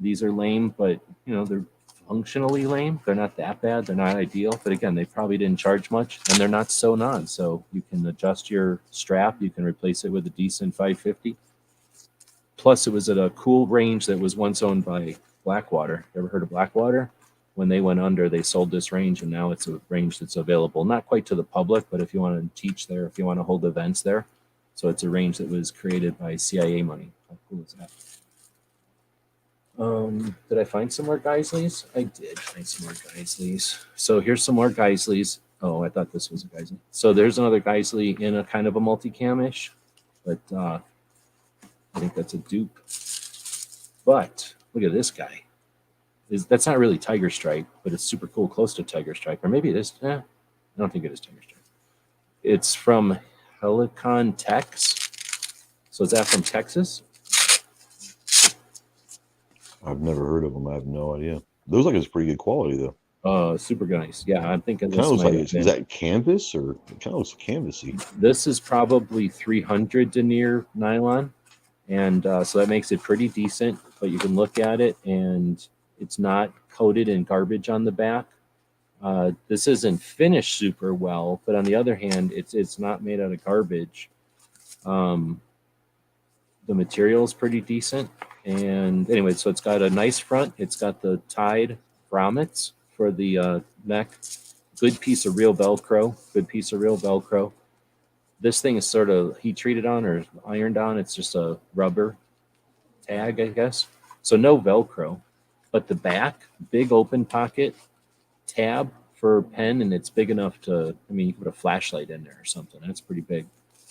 These are lame, but they're functionally lame. They're not that bad. They're not ideal, but again, they probably didn't charge much, and they're not sewn on, so you can adjust your strap. You can replace it with a decent 550. Plus, it was at a cool range that was once owned by Blackwater. You ever heard of Blackwater? When they went under, they sold this range, and now it's a range that's available, not quite to the public, but if you want to teach there, if you want to hold events there. So it's a range that was created by CIA money. How cool is that? Did I find some more Geisleys? I did find some more Geisleys. So here's some more Geisleys. Oh, I thought this was a Geisley. So there's another Geisley in a kind of a multicam-ish, but I think that's a dupe. But look at this guy. That's not really Tiger Stripe, but it's super cool, close to Tiger Stripe. Or maybe it is. I don't think it is Tiger Stripe. It's from HEXAGON Tex. So is that from Texas? I've never heard of them. I have no idea. Looks like it's pretty good quality, though. Super nice. Yeah, I'm thinking Kind of looks like is that canvas, or it kind of looks canvasy? This is probably 300 denier nylon, and so that makes it pretty decent. But you can look at it, and it's not coated in garbage on the back. This isn't finished super well, but on the other hand, it's not made out of garbage. The material is pretty decent. And anyway, so it's got a nice front. It's got the tied grommets for the neck. Good piece of real Velcro. Good piece of real Velcro. This thing is sort of heat treated on or ironed on. It's just a rubber tag, I guess. So no Velcro. But the back, big open pocket, tab for a pen, and it's big enough to, you can put a flashlight in there or something. That's pretty big.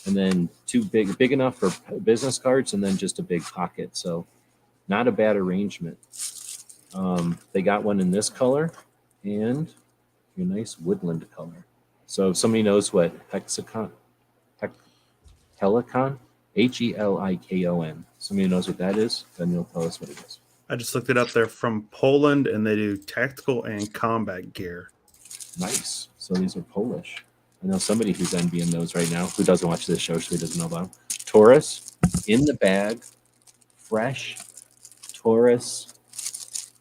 And then big enough for business cards, and then just a big pocket. So not a bad arrangement. They got one in this color and a nice woodland color. So if somebody knows what HEXAGON, HELIKON, somebody knows what that is, then you'll tell us what it is. I just looked it up. They're from Poland, and they do tactical and combat gear. Nice. So these are Polish. I know somebody who's envying those right now who doesn't watch this show, so he doesn't know about them. Taurus, in the bag, fresh Taurus.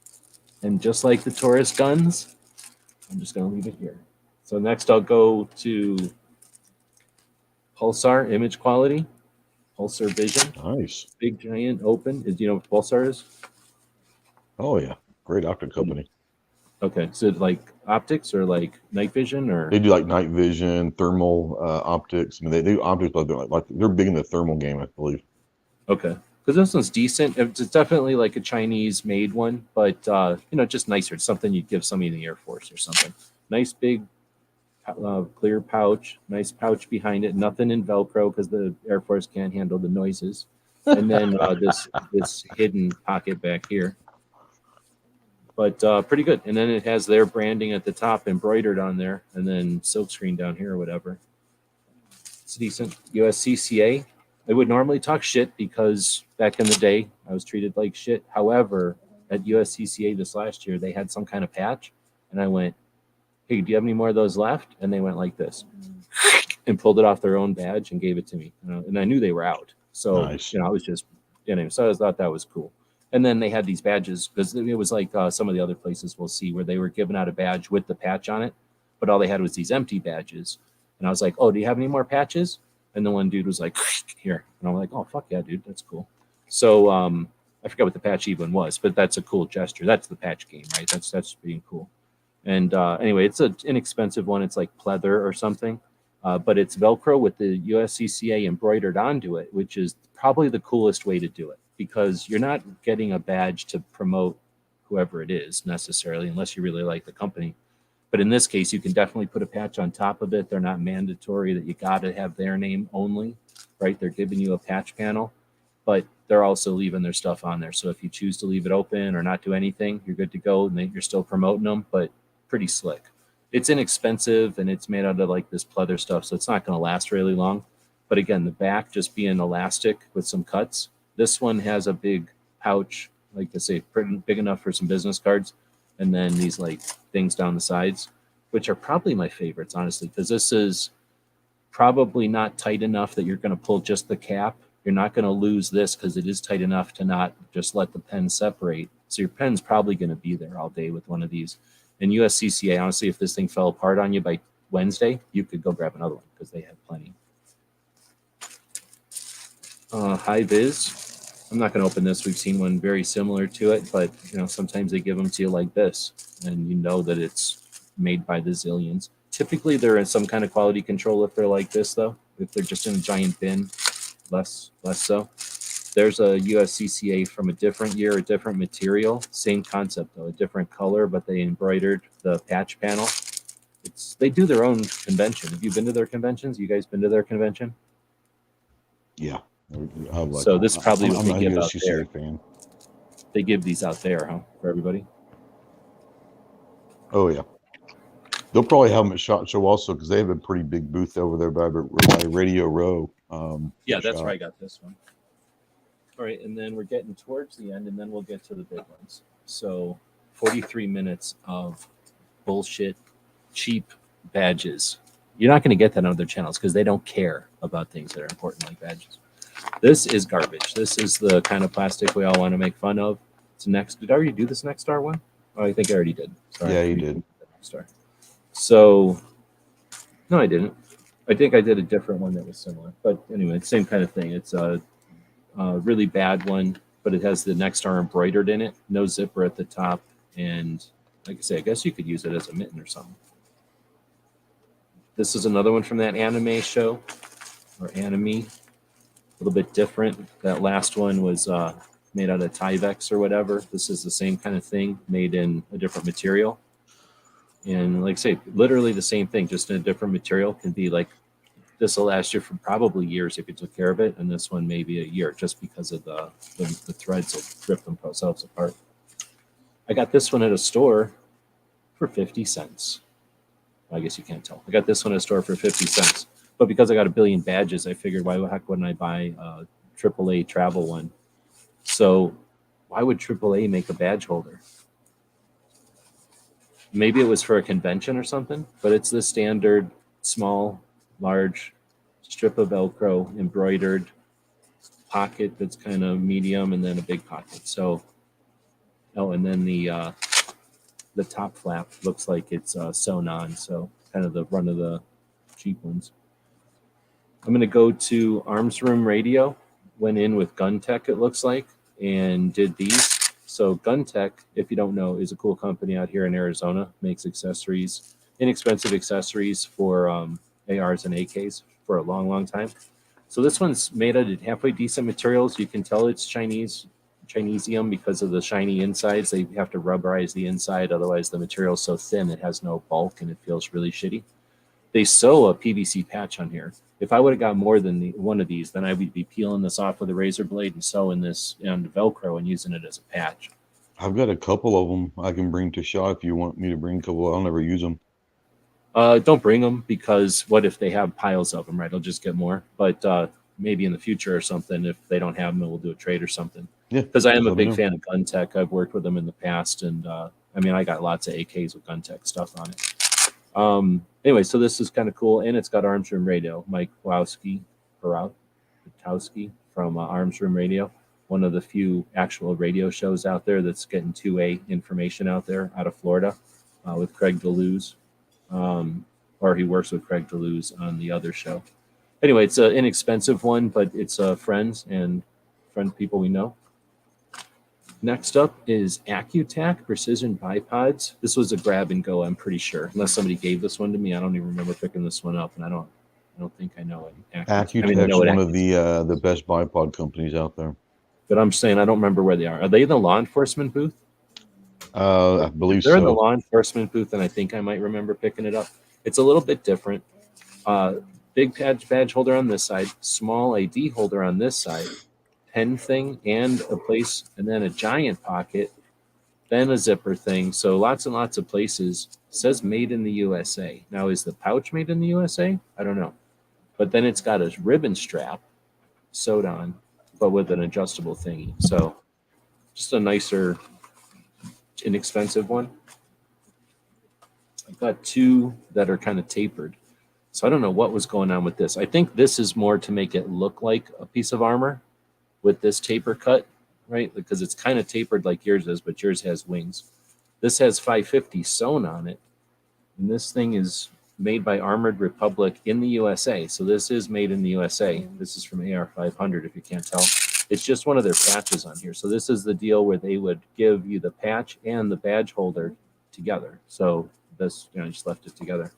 And just like the Taurus guns, I'm just going to leave it here. So next I'll go to Pulsar image quality, Pulsar vision, Nice. big giant open. Do you know what Pulsar is? Oh yeah, great optic company. Okay, so like optics or like night vision or? They do like night vision, thermal optics. I mean, they do optics, but they're big in the thermal game, I believe. Okay, because this one's decent. It's definitely like a Chinese-made one, but just nicer. It's something you'd give somebody in the Air Force or something. Nice big clear pouch, nice pouch behind it. Nothing in Velcro because the Air Force can't handle the noises. And then this hidden pocket back here. But pretty good. And then it has their branding at the top embroidered on there, and then silkscreen down here or whatever. It's decent. USCCA. I would normally talk shit because back in the day I was treated like shit. However, at USCCA this last year, they had some kind of patch, and I went, "Hey, do you have any more of those left?" And they went like this and pulled it off their own badge and gave it to me. And I knew they were out. So, Nice. I was just, so I thought that was cool. And then they had these badges because it was like some of the other places we'll see where they were giving out a badge with the patch on it, but all they had was these empty badges. And I was like, "Oh, do you have any more patches?" And the one dude was like, "Here." And I'm like, "Oh, fuck yeah, dude. That's cool." So I forgot what the patch even was, but that's a cool gesture. That's the patch game, right? That's being cool. And anyway, it's an inexpensive one. It's like pleather or something, but it's Velcro with the USCCA embroidered onto it, which is probably the coolest way to do it because you're not getting a badge to promote whoever it is necessarily, unless you really like the company. But in this case, you can definitely put a patch on top of it. They're not mandatory that you got to have their name only, right? They're giving you a patch panel, but they're also leaving their stuff on there. So if you choose to leave it open or not do anything, you're good to go, and you're still promoting them, but pretty slick. It's inexpensive, and it's made out of like this pleather stuff, so it's not going to last really long. But again, the back just being elastic with some cuts. This one has a big pouch, like I say, pretty big enough for some business cards, and then these like things down the sides, which are probably my favorites, honestly, because this is probably not tight enough that you're going to pull just the cap. You're not going to lose this because it is tight enough to not just let the pen separate. So your pen's probably going to be there all day with one of these. And USCCA, honestly, if this thing fell apart on you by Wednesday, you could go grab another one because they have plenty. High Vis. I'm not going to open this. We've seen one very similar to it, but sometimes they give them to you like this, and you know that it's made by the zillions. Typically, they're in some kind of quality control if they're like this, though. If they're just in a giant bin, less so. There's a USCCA from a different year, a different material, same concept though, a different color, but they embroidered the patch panel. They do their own convention. Have you been to their conventions? You guys been to their convention? Yeah. So this is probably what they give out there. Fan. They give these out there, huh, for everybody? Oh yeah. They'll probably have them at SHOT Show also because they have a pretty big booth over there by Radio Row. Yeah, that's where I got this one. All right, and then we're getting towards the end, and then we'll get to the big ones. So 43 minutes of bullshit, cheap badges. You're not going to get that on other channels because they don't care about things that are important like badges. This is garbage. This is the kind of plastic we all want to make fun of. It's next. Did I already do this Next Star one? Oh, I think I already did. Sorry, yeah, you did. Next Star. So, no, I didn't. I think I did a different one that was similar. But anyway, same kind of thing. It's a really bad one, but it has the Next Star embroidered in it. No zipper at the top. And like I say, I guess you could use it as a mitten or something. This is another one from that anime show, or anime. A little bit different. That last one was made out of Tyvek or whatever. This is the same kind of thing, made in a different material. And like I say, literally the same thing, just in a different material. Can be like, this will last you for probably years if you took care of it, and this one maybe a year, just because of the threads will rip themselves apart. I got this one at a store for 50 cents. I guess you can't tell. I got this one at a store for 50 cents. But because I got a billion badges, I figured, why the heck wouldn't I buy a AAA travel one? So why would AAA make a badge holder? Maybe it was for a convention or something, but it's the standard small, large strip of Velcro embroidered pocket that's kind of medium, and then a big pocket. So Oh, and then the top flap looks like it's sewn on, so kind of the run of the cheap ones. I'm going to go to Arms Room Radio. Went in with Gun Tech, it looks like, and did these. So Gun Tech, if you don't know, is a cool company out here in Arizona. Makes accessories, inexpensive accessories for ARs and AKs for a long, long time. So this one's made out of halfway decent materials. You can tell it's Chinesium because of the shiny insides. They have to rubberize the inside, otherwise the material's so thin it has no bulk and it feels really shitty. They sew a PVC patch on here. If I would have got more than one of these, then I would be peeling this off with a razor blade and sewing this on Velcro and using it as a patch. I've got a couple of them I can bring to Shaw if you want me to bring a couple. I'll never use them. Don't bring them, because what if they have piles of them, right? I'll just get more. But maybe in the future or something, if they don't have them, we'll do a trade or something. Yeah, because I am a let me big know. fan of Gun Tech. I've worked with them in the past, and I mean, I got lots of AKs with Gun Tech stuff on it. Anyway, so this is kind of cool, and it's got Arms Room Radio. Mike Wowski from Arms Room Radio, one of the few actual radio shows out there that's getting 2A information out there out of Florida, with Craig DeLuz, or he works with Craig DeLuz on the other show. Anyway, it's an inexpensive one, but it's friends people we know. Next up is Accutac Precision Bipods. This was a grab and go, I'm pretty sure. Unless somebody gave this one to me, I don't even remember picking this one up, and I don't think I know it. Accutac's one of the best bipod companies out there. But I'm saying I don't remember where they are. Are they in the law enforcement booth? I believe They're so. in the law enforcement booth, and I think I might remember picking it up. It's a little bit different. Big badge holder on this side, small ID holder on this side, pen thing, and a place, and then a giant pocket, then a zipper thing. So lots and lots of places. It says made in the USA. Now, is the pouch made in the USA? I don't know. But then it's got a ribbon strap sewed on, but with an adjustable thingy. So just a nicer, inexpensive one. I've got two that are kind of tapered. So I don't know what was going on with this. I think this is more to make it look like a piece of armor with this taper cut, right? Because it's kind of tapered like yours is, but yours has wings. This has 550 sewn on it. And this thing is made by Armored Republic in the USA. So this is made in the USA. This is from AR500, if you can't tell. It's just one of their patches on here. So this is the deal where they would give you the patch and the badge holder together. So this, I just left it together.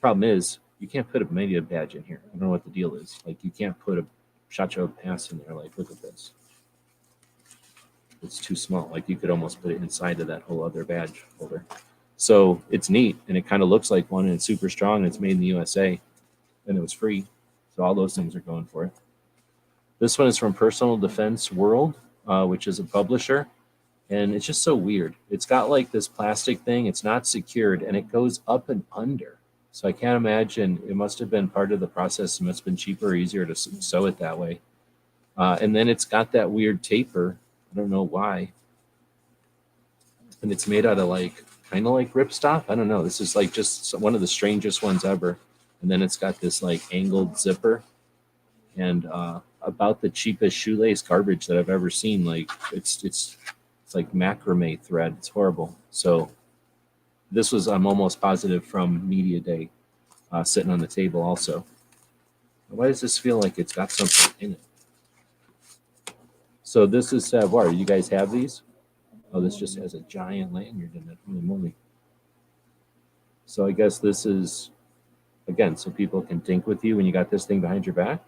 Problem is, you can't put a media badge in here. I don't know what the deal is. Like, you can't put a shot show pass in there. Like, look at this. It's too small. Like, you could almost put it inside of that whole other badge holder. So it's neat, and it kind of looks like one, and it's super strong, and it's made in the USA, and it was free. So all those things are going for it. This one is from Personal Defense World, which is a publisher, and it's just so weird. It's got like this plastic thing. It's not secured, and it goes up and under. So I can't imagine. It must have been part of the process. It must have been cheaper or easier to sew it that way. And then it's got that weird taper. I don't know why. And it's made out of like, kind of like ripstop. I don't know. This is like just one of the strangest ones ever. And then it's got this like angled zipper, and about the cheapest shoelace garbage that I've ever seen. Like it's like macrame thread. It's horrible. So this was, I'm almost positive, from Media Day, sitting on the table also. Why does this feel like it's got something in it? So this is Savoir. You guys have these? Oh, this just has a giant lanyard in it. Holy moly. So I guess this is, again, so people can think with you when you got this thing behind your back.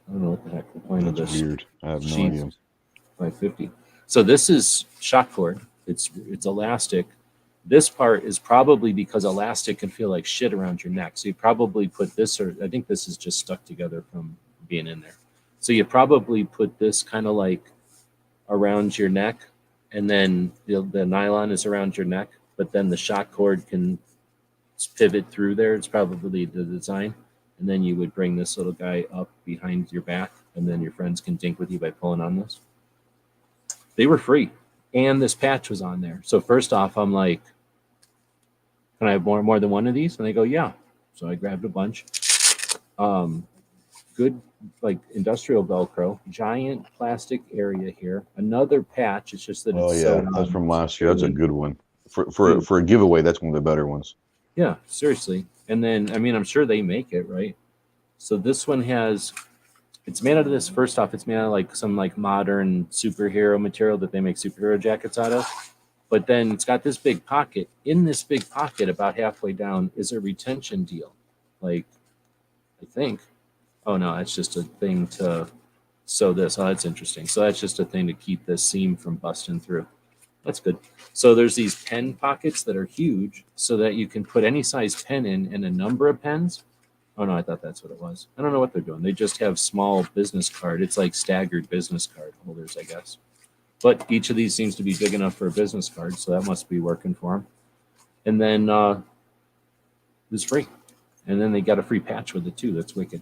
I don't know what the heck the point of That's this. weird. I have no Jeez. idea. 550. So this is shock cord. It's elastic. This part is probably because elastic can feel like shit around your neck. So you probably put this, or I think this is just stuck together from being in there. So you probably put this kind of like around your neck, and then the nylon is around your neck, but then the shock cord can pivot through there. It's probably the design. And then you would bring this little guy up behind your back, and then your friends can dink with you by pulling on this. They were free. And this patch was on there. So first off, I'm like, can I have more than one of these? And they go, yeah. So I grabbed a bunch. good like industrial Velcro, giant plastic area here, another patch. It's just that Oh it's yeah, so that's from last year. That's a good one Dude. for a giveaway. That's one of the better ones. Yeah, seriously. And then I mean I'm sure they make it, right? So this one has it's made out of this. First off, it's made out of like some like modern superhero material that they make superhero jackets out of. But then it's got this big pocket. In this big pocket, about halfway down, is a retention deal. Like, I think. Oh no, it's just a thing to sew this. Oh, that's interesting. So that's just a thing to keep this seam from busting through. That's good. So there's these pen pockets that are huge so that you can put any size pen in and a number of pens. Oh no, I thought that's what it was. I don't know what they're doing. They just have small business card. It's like staggered business card holders, I guess. But each of these seems to be big enough for a business card, so that must be working for them. And then it's free. And then they got a free patch with it too. That's wicked.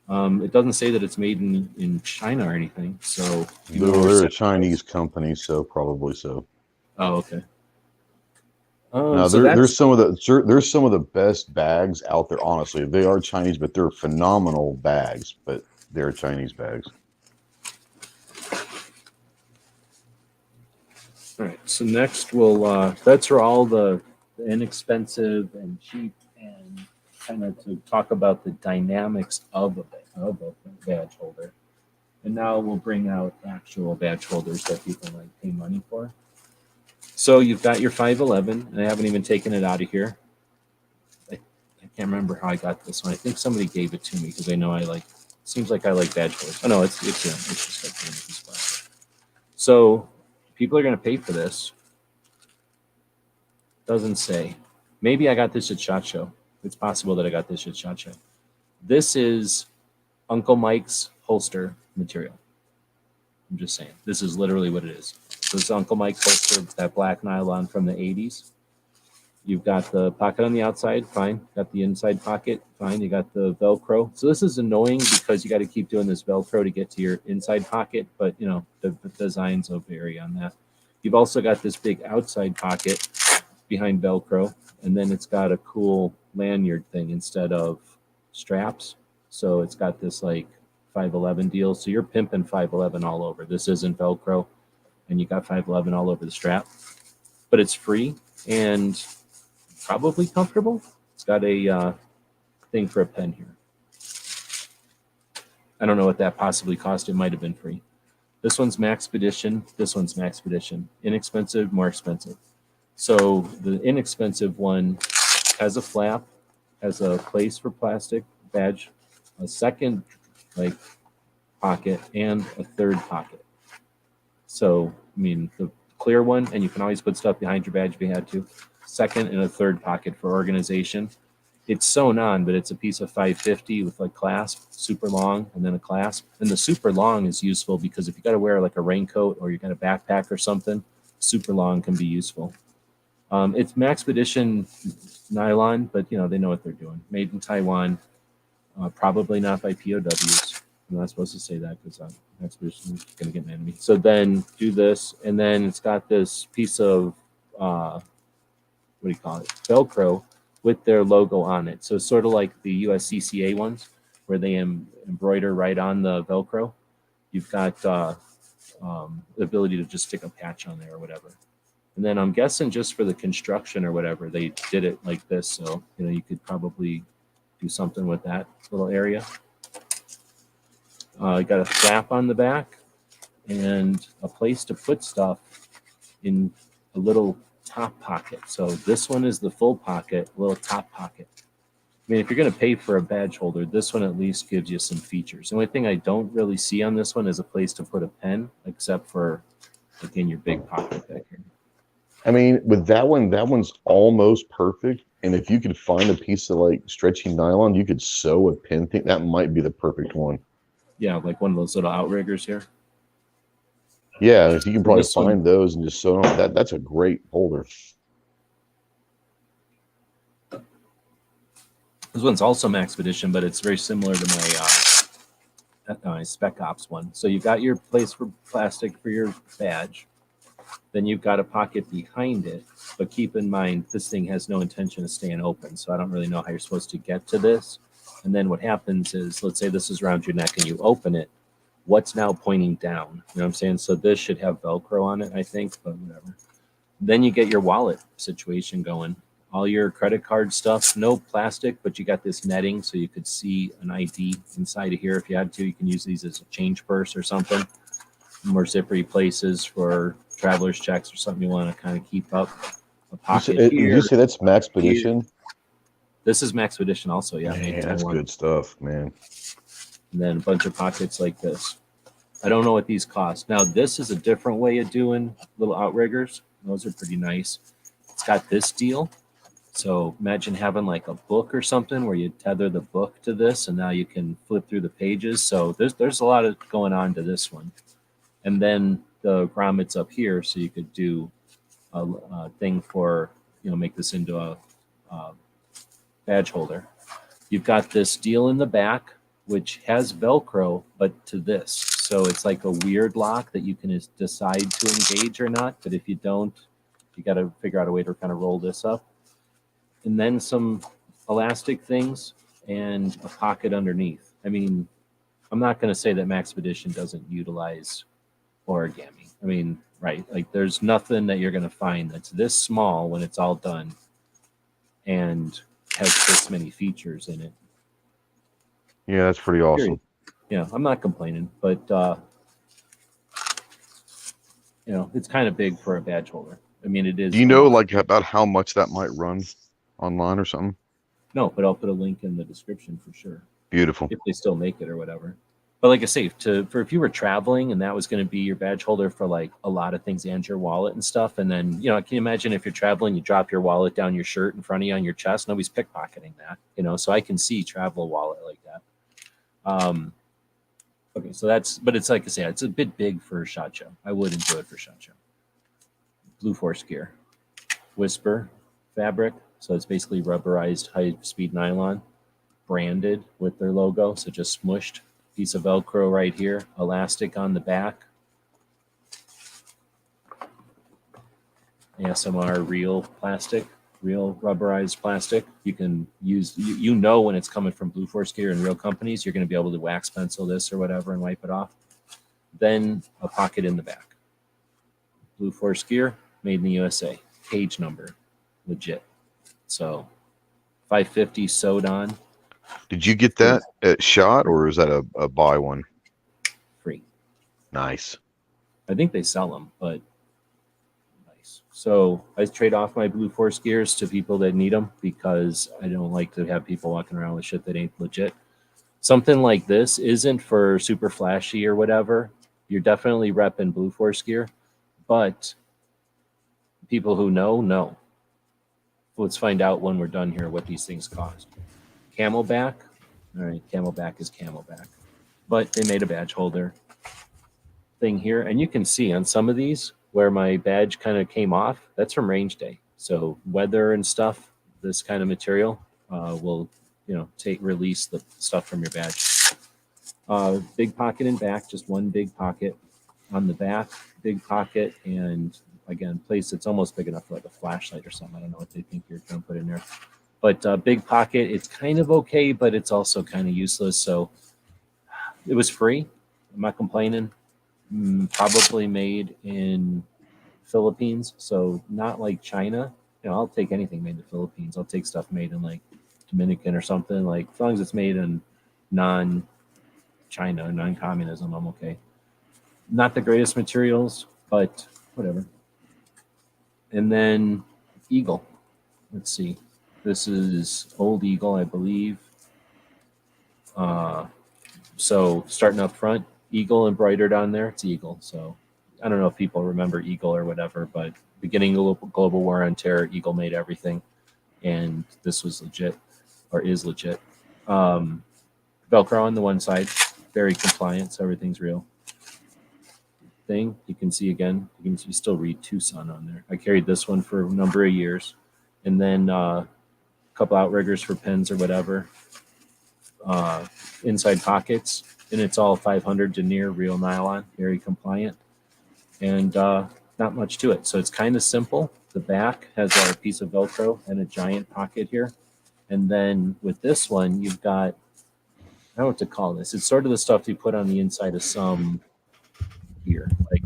It doesn't say that it's made in China or anything. So They're a Chinese company, so probably so. Oh, okay. Now So there's some of the best bags out there. Honestly, they are Chinese, but they're phenomenal bags. But they're Chinese bags. All right. So next we'll that's for all the inexpensive and cheap and kind of to talk about the dynamics of a badge holder. And now we'll bring out actual badge holders that people like pay money for. So you've got your 511, and I haven't even taken it out of here. I can't remember how I got this one. I think somebody gave it to me because I know I like. Seems like I like badge holders. Oh no, it's just like this plastic. So people are going to pay for this. Doesn't say. Maybe I got this at SHOT Show. It's possible that I got this at SHOT Show. This is Uncle Mike's holster material. I'm just saying. This is literally what it is. This is Uncle Mike's holster, that black nylon from the 80s. You've got the pocket on the outside, fine. Got the inside pocket, fine. You got the Velcro. So this is annoying because you got to keep doing this Velcro to get to your inside pocket, but you know, the designs will vary on that. You've also got this big outside pocket behind Velcro, and then it's got a cool lanyard thing instead of straps. So it's got this like 511 deal. So you're pimping 511 all over. This isn't Velcro, and you got 511 all over the strap, but it's free and probably comfortable. It's got a thing for a pen here. I don't know what that possibly cost. It might have been free. This one's Maxpedition. This one's Maxpedition. Inexpensive, more expensive. So the inexpensive one has a flap, has a place for plastic badge, a second like pocket, and a third pocket. So I mean the clear one, and you can always put stuff behind your badge if you had to. Second and a third pocket for organization. It's sewn on, but it's a piece of 550 with like clasp, super long, and then a clasp. And the super long is useful because if you got to wear like a raincoat or you got a backpack or something, super long can be useful. It's Maxpedition nylon, but you know they know what they're doing. Made in Taiwan, probably not by POWs. I'm not supposed to say that because Maxpedition is going to get mad at me. So then do this, and then it's got this piece of what do you call it? Velcro with their logo on it. So sort of like the USCCA ones where they embroider right on the Velcro. You've got the ability to just stick a patch on there or whatever. And then I'm guessing just for the construction or whatever, they did it like this. So, you know, you could probably do something with that little area. You got a flap on the back and a place to put stuff in a little top pocket. So this one is the full pocket, little top pocket. I mean, if you're going to pay for a badge holder, this one at least gives you some features. The only thing I don't really see on this one is a place to put a pen, except for, again, your big pocket back here. I mean, with that one's almost perfect. And if you could find a piece of like stretchy nylon, you could sew a pin thing. That might be the perfect one. Yeah, like one of those little outriggers here. Yeah, if you can probably This find one- those and just sew them, that's a great holder. This one's also Maxpedition, but it's very similar to my Spec Ops one. So you've got your place for plastic for your badge. Then you've got a pocket behind it, but keep in mind this thing has no intention of staying open, so I don't really know how you're supposed to get to this. And then what happens is, let's say this is around your neck and you open it, what's now pointing down? You know what I'm saying? So this should have Velcro on it, I think, but whatever. Then you get your wallet situation going. All your credit card stuff, no plastic, but you got this netting so you could see an ID inside of here if you had to. You can use these as a change purse or something. More zippery places for traveler's checks or something you want to kind of keep up. A pocket Did here. you say that's Maxpedition? This is Maxpedition also, yeah. Man, that's good stuff, man. And then a bunch of pockets like this. I don't know what these cost. Now, this is a different way of doing little outriggers. Those are pretty nice. It's got this deal. So imagine having like a book or something where you tether the book to this, and now you can flip through the pages. So there's a lot of going on to this one. And then the grommets up here, so you could do a thing for, make this into a badge holder. You've got this deal in the back, which has Velcro, but to this. So it's like a weird lock that you can decide to engage or not. But if you don't, you got to figure out a way to kind of roll this up. And then some elastic things and a pocket underneath. I mean, I'm not going to say that Maxpedition doesn't utilize origami. I mean, right, like there's nothing that you're going to find that's this small when it's all done and has this many features in it. Yeah, that's pretty awesome. Yeah, I'm not complaining, but it's kind of big for a badge holder. I mean, it is. Do you know like about how much that might run online or something? No, but I'll put a link in the description for sure. Beautiful. If they still make it or whatever. But like I say, for if you were traveling and that was going to be your badge holder for like a lot of things and your wallet and stuff, and then can you imagine if you're traveling, you drop your wallet down your shirt in front of you on your chest? Nobody's pickpocketing that, So I can see travel wallet like that. Okay, so but it's like I say, it's a bit big for SHOT Show. I wouldn't do it for SHOT Show. Blue Force gear, Whisper fabric, so it's basically rubberized high-speed nylon, branded with their logo, so just smushed. Piece of Velcro right here, elastic on the back. ASMR real plastic, real rubberized plastic. You can use, when it's coming from Blue Force gear and real companies, you're going to be able to wax pencil this or whatever and wipe it off. Then a pocket in the back. Blue Force gear, made in the USA. Cage number, legit. So 550 sewed on. Did you get that at SHOT or is that a buy one? Free. Nice. I think they sell them, but nice. So I trade off my Blue Force gears to people that need them because I don't like to have people walking around with shit that ain't legit. Something like this isn't for super flashy or whatever. You're definitely repping Blue Force gear, but people who know. Let's find out when we're done here what these things cost. Camelback. All right, Camelback is Camelback. But they made a badge holder thing here. And you can see on some of these where my badge kind of came off, that's from range day. So weather and stuff, this kind of material will, release the stuff from your badge. Big pocket in back, just one big pocket. On the back, big pocket, and again, place that's almost big enough for like a flashlight or something. I don't know what they think you're going to put in there. But big pocket, it's kind of okay, but it's also kind of useless. So it was free. I'm not complaining. Probably made in Philippines, so not like China. I'll take anything made in the Philippines. I'll take stuff made in like Dominican or something. Like as long as it's made in non-China, non-communism, I'm okay. Not the greatest materials, but whatever. And then Eagle. Let's see. This is Old Eagle, I believe. So starting up front, Eagle embroidered on there. It's Eagle. So I don't know if people remember Eagle or whatever, but beginning of global war on terror, Eagle made everything. And this was legit, or is legit. Velcro on the one side, very compliant, so everything's real. Thing you can see again, you still read Tucson on there. I carried this one for a number of years. And then couple outriggers for pins or whatever, inside pockets, and it's all 500 denier real nylon, very compliant, and not much to it. So it's kind of simple. The back has a piece of Velcro and a giant pocket here, and then with this one you've got I don't know what to call this. It's sort of the stuff you put on the inside of some gear. Like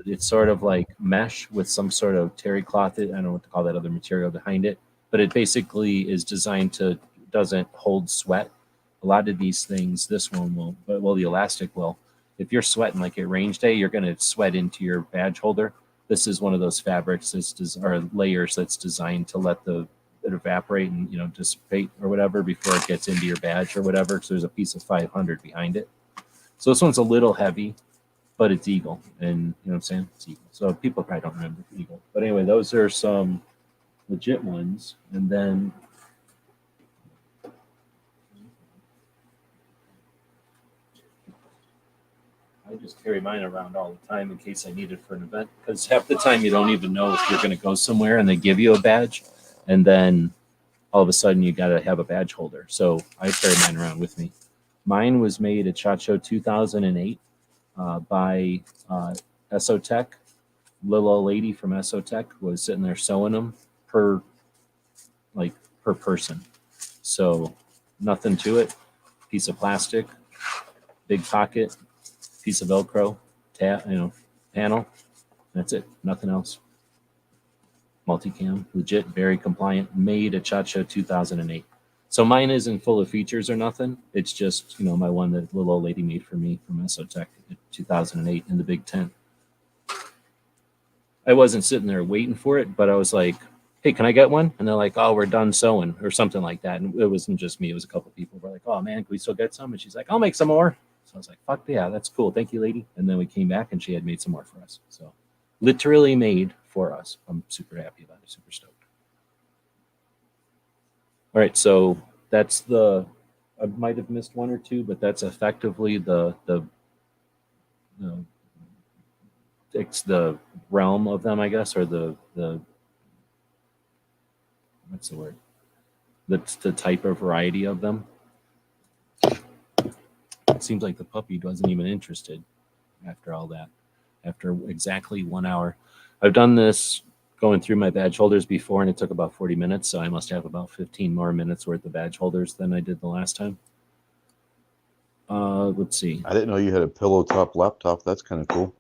it's sort of like mesh with some sort of terry cloth. I don't know what to call that other material behind it, but it basically is designed to doesn't hold sweat. A lot of these things, this one won't, but well, the elastic will. If you're sweating like at range day, you're going to sweat into your badge holder. This is one of those fabrics or layers that's designed to let it evaporate and dissipate or whatever before it gets into your badge or whatever. So there's a piece of 500 behind it. So this one's a little heavy, but it's Eagle, and you know what I'm saying? It's Eagle. So people probably don't remember Eagle. But anyway, those are some legit ones. And then I just carry mine around all the time in case I need it for an event. Because half the time you don't even know if you're going to go somewhere and they give you a badge. And then all of a sudden you got to have a badge holder. So I carry mine around with me. Mine was made at SHOT Show 2008 by Accutac. Little old lady from Accutac was sitting there sewing them per person. So nothing to it. Piece of plastic, big pocket, piece of Velcro, panel. That's it. Nothing else. Multicam, legit, very compliant. Made at SHOT Show 2008. So mine isn't full of features or nothing. It's just my one that little old lady made for me from Accutac in 2008 in the big tent. I wasn't sitting there waiting for it, but I was like, hey, can I get one? And they're like, oh, we're done sewing or something like that. And it wasn't just me. It was a couple of people who were like, oh, man, can we still get some? And she's like, I'll make some more. So I was like, fuck yeah, that's cool. Thank you, lady. And then we came back and she had made some more for us. So literally made for us. I'm super happy about it. Super stoked. All right. So that's I might have missed one or two, but that's effectively it's the realm of them, I guess, or the what's the word? That's the type or variety of them. It seems like the puppy wasn't even interested after all that. After exactly 1 hour. I've done this going through my badge holders before, and it took about 40 minutes, so I must have about 15 more minutes worth of badge holders than I did the last time. Let's see. I didn't know you had a pillow top laptop. That's kind of cool.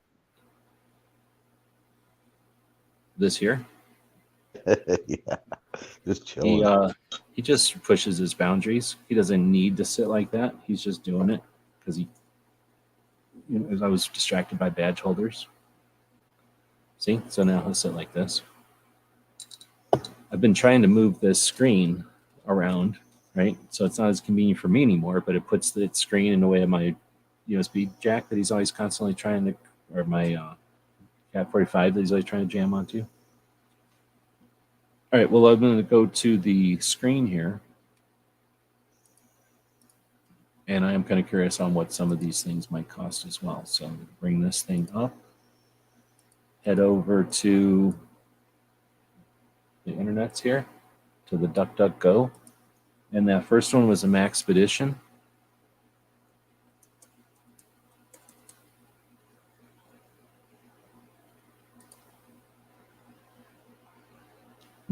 This here? Yeah, just chilling. He just pushes his boundaries. He doesn't need to sit like that. He's just doing it because I was distracted by badge holders. See? So now he'll sit like this. I've been trying to move this screen around, right? So it's not as convenient for me anymore, but it puts the screen in the way of my USB jack that he's always constantly trying to, or my Cat 45 that he's always trying to jam onto. All right, well, I'm going to go to the screen here. And I am kind of curious on what some of these things might cost as well. So I'm going to bring this thing up. Head over to the internet's here, to the DuckDuckGo. And that first one was a Maxpedition.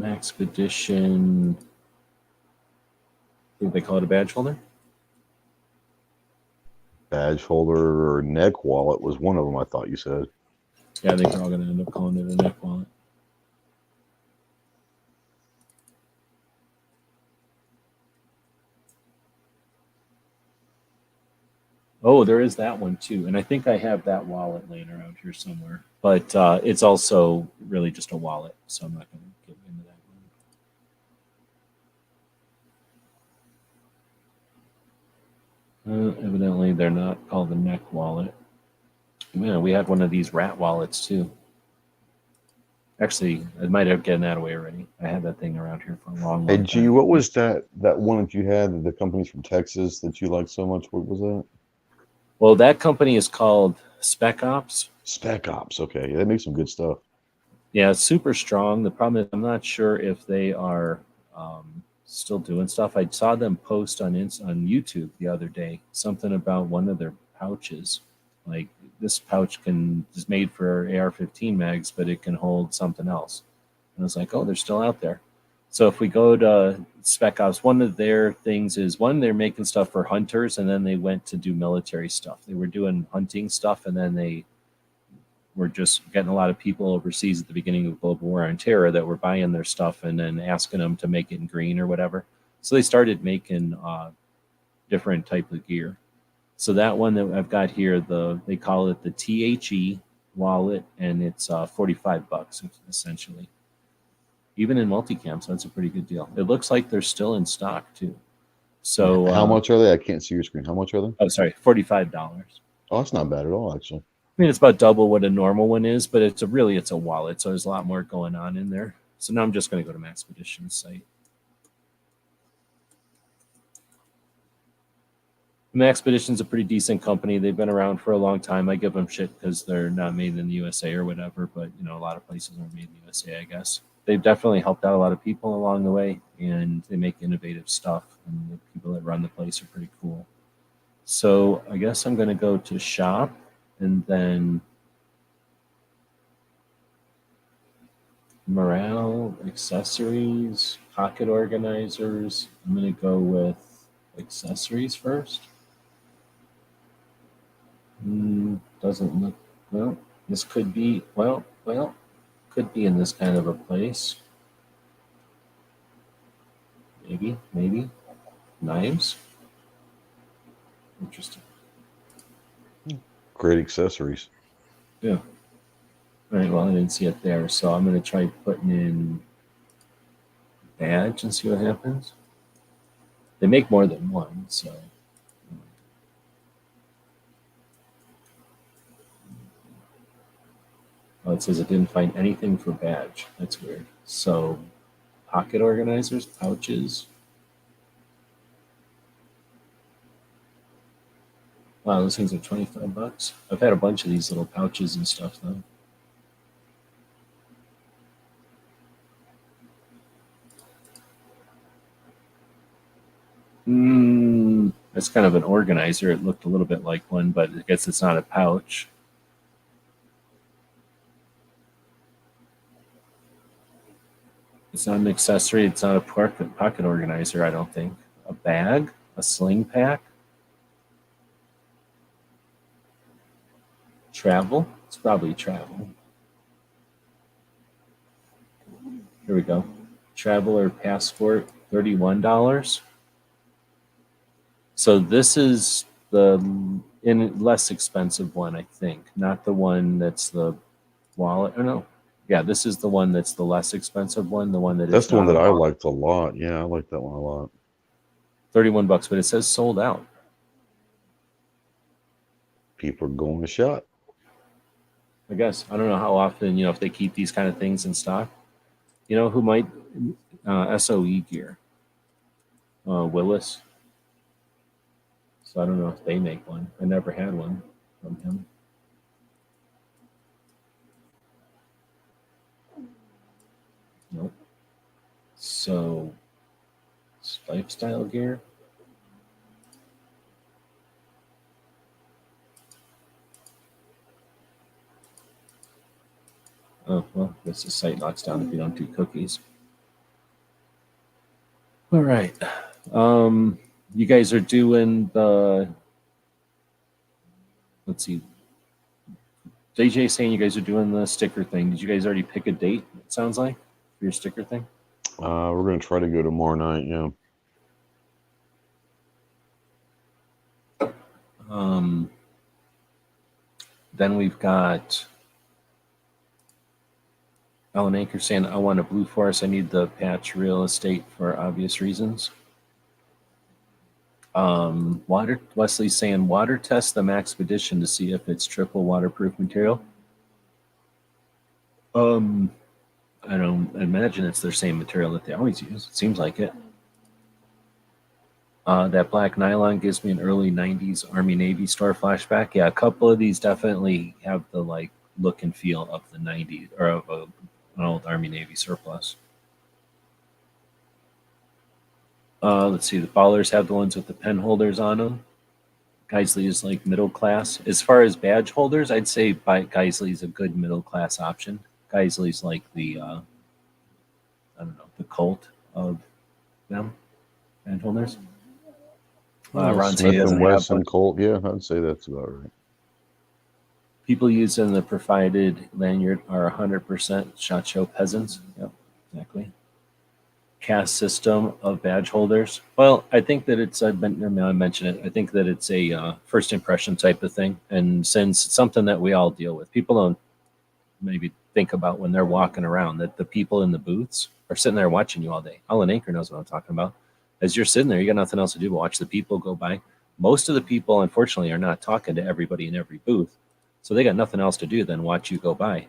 Maxpedition, I think they call it a badge holder. Badge holder or neck wallet was one of them, I thought you said. Yeah, I think they're all going to end up calling it a neck wallet. Oh, there is that one too. And I think I have that wallet laying around here somewhere. But it's also really just a wallet, so I'm not going to get into that one. Evidently, they're not called a neck wallet. Yeah, we had one of these rat wallets too. Actually, I might have gotten that away already. I had that thing around here for a long Hey, time. G, what was that one that you had, the company's from Texas that you liked so much? What was that? Well, that company is called Spec Ops. Spec Ops. Okay, yeah, they make some good stuff. Yeah, it's super strong. The problem is I'm not sure if they are still doing stuff. I saw them post on YouTube the other day something about one of their pouches. Like, this pouch is made for AR-15 mags, but it can hold something else. And I was like, oh, they're still out there. So if we go to Spec Ops, one of their things is they're making stuff for hunters, and then they went to do military stuff. They were doing hunting stuff, and then they were just getting a lot of people overseas at the beginning of Global War on Terror that were buying their stuff and then asking them to make it in green or whatever. So they started making different type of gear. So that one that I've got here, they call it the THE wallet, and it's $45 essentially. Even in multicam, so that's a pretty good deal. It looks like they're still in stock too. So how much are they? I can't see your screen. How much are they? Oh, sorry, $45. Oh, that's not bad at all, actually. I mean, it's about double what a normal one is, but it's a wallet, so there's a lot more going on in there. So now I'm just going to go to Maxpedition's site. Maxpedition's a pretty decent company. They've been around for a long time. I give them shit because they're not made in the USA or whatever, but you know, a lot of places aren't made in the USA, I guess. They've definitely helped out a lot of people along the way, and they make innovative stuff, and the people that run the place are pretty cool. So I guess I'm going to go to shop, and then morale, accessories, pocket organizers. I'm going to go with accessories first. Doesn't look, well, this could be, well, could be in this kind of a place. Maybe. Knives. Interesting. Great accessories. Yeah. All right, well, I didn't see it there, so I'm going to try putting in badge and see what happens. They make more than one, so. Oh, it says it didn't find anything for badge. That's weird. So, pocket organizers, pouches. Wow, those things are $25. I've had a bunch of these little pouches and stuff, though. That's kind of an organizer. It looked a little bit like one, but I guess it's not a pouch. It's not an accessory. It's not a pocket organizer, I don't think. A bag? A sling pack? Travel? It's probably travel. Here we go. Traveler passport, $31. So this is the less expensive one, I think. Not the one that's the wallet. Oh, no. Yeah, this is the one that's the less expensive one. The one that That's is the one not that a I wallet. liked a lot. Yeah, I like that one a lot. $31, but it says sold out. People are going to shop. I guess. I don't know how often, if they keep these kind of things in stock. You know who might? SOE gear. Willis. So I don't know if they make one. I never had one from him. Nope. So, lifestyle gear. Oh, well, I guess the site locks down if you don't do cookies. All right. You guys are doing the, let's see. DJ saying you guys are doing the sticker thing. Did you guys already pick a date, it sounds like, for your sticker thing? We're going to try to go tomorrow night, yeah. Then we've got Alan Anchor saying, I want a Blue Forest. I need the patch real estate for obvious reasons. Wesley's saying, water test the Maxpedition to see if it's triple waterproof material. I don't imagine it's their same material that they always use. It seems like it. That black nylon gives me an early 90s Army Navy store flashback. Yeah, a couple of these definitely have the like look and feel of the 90s or of an old Army Navy surplus. Let's see, the Ballers have the ones with the pen holders on them. Geisler is like middle class. As far as badge holders, I'd say Geisler is a good middle class option. Geisler's like the, I don't know, the Colt. of them and holders. Well, Ron Smith doesn't and have Wesson, one. Colt. Yeah, I'd say that's about right. People using the provided lanyard are 100% SHOT Show peasants. Yep, exactly. Caste system of badge holders. Well, I think that I mentioned it. I think that it's a first impression type of thing. And since it's something that we all deal with, people don't maybe think about when they're walking around that the people in the booths are sitting there watching you all day. Alan Anchor knows what I'm talking about. As you're sitting there, you got nothing else to do but watch the people go by. Most of the people, unfortunately, are not talking to everybody in every booth. So they got nothing else to do than watch you go by.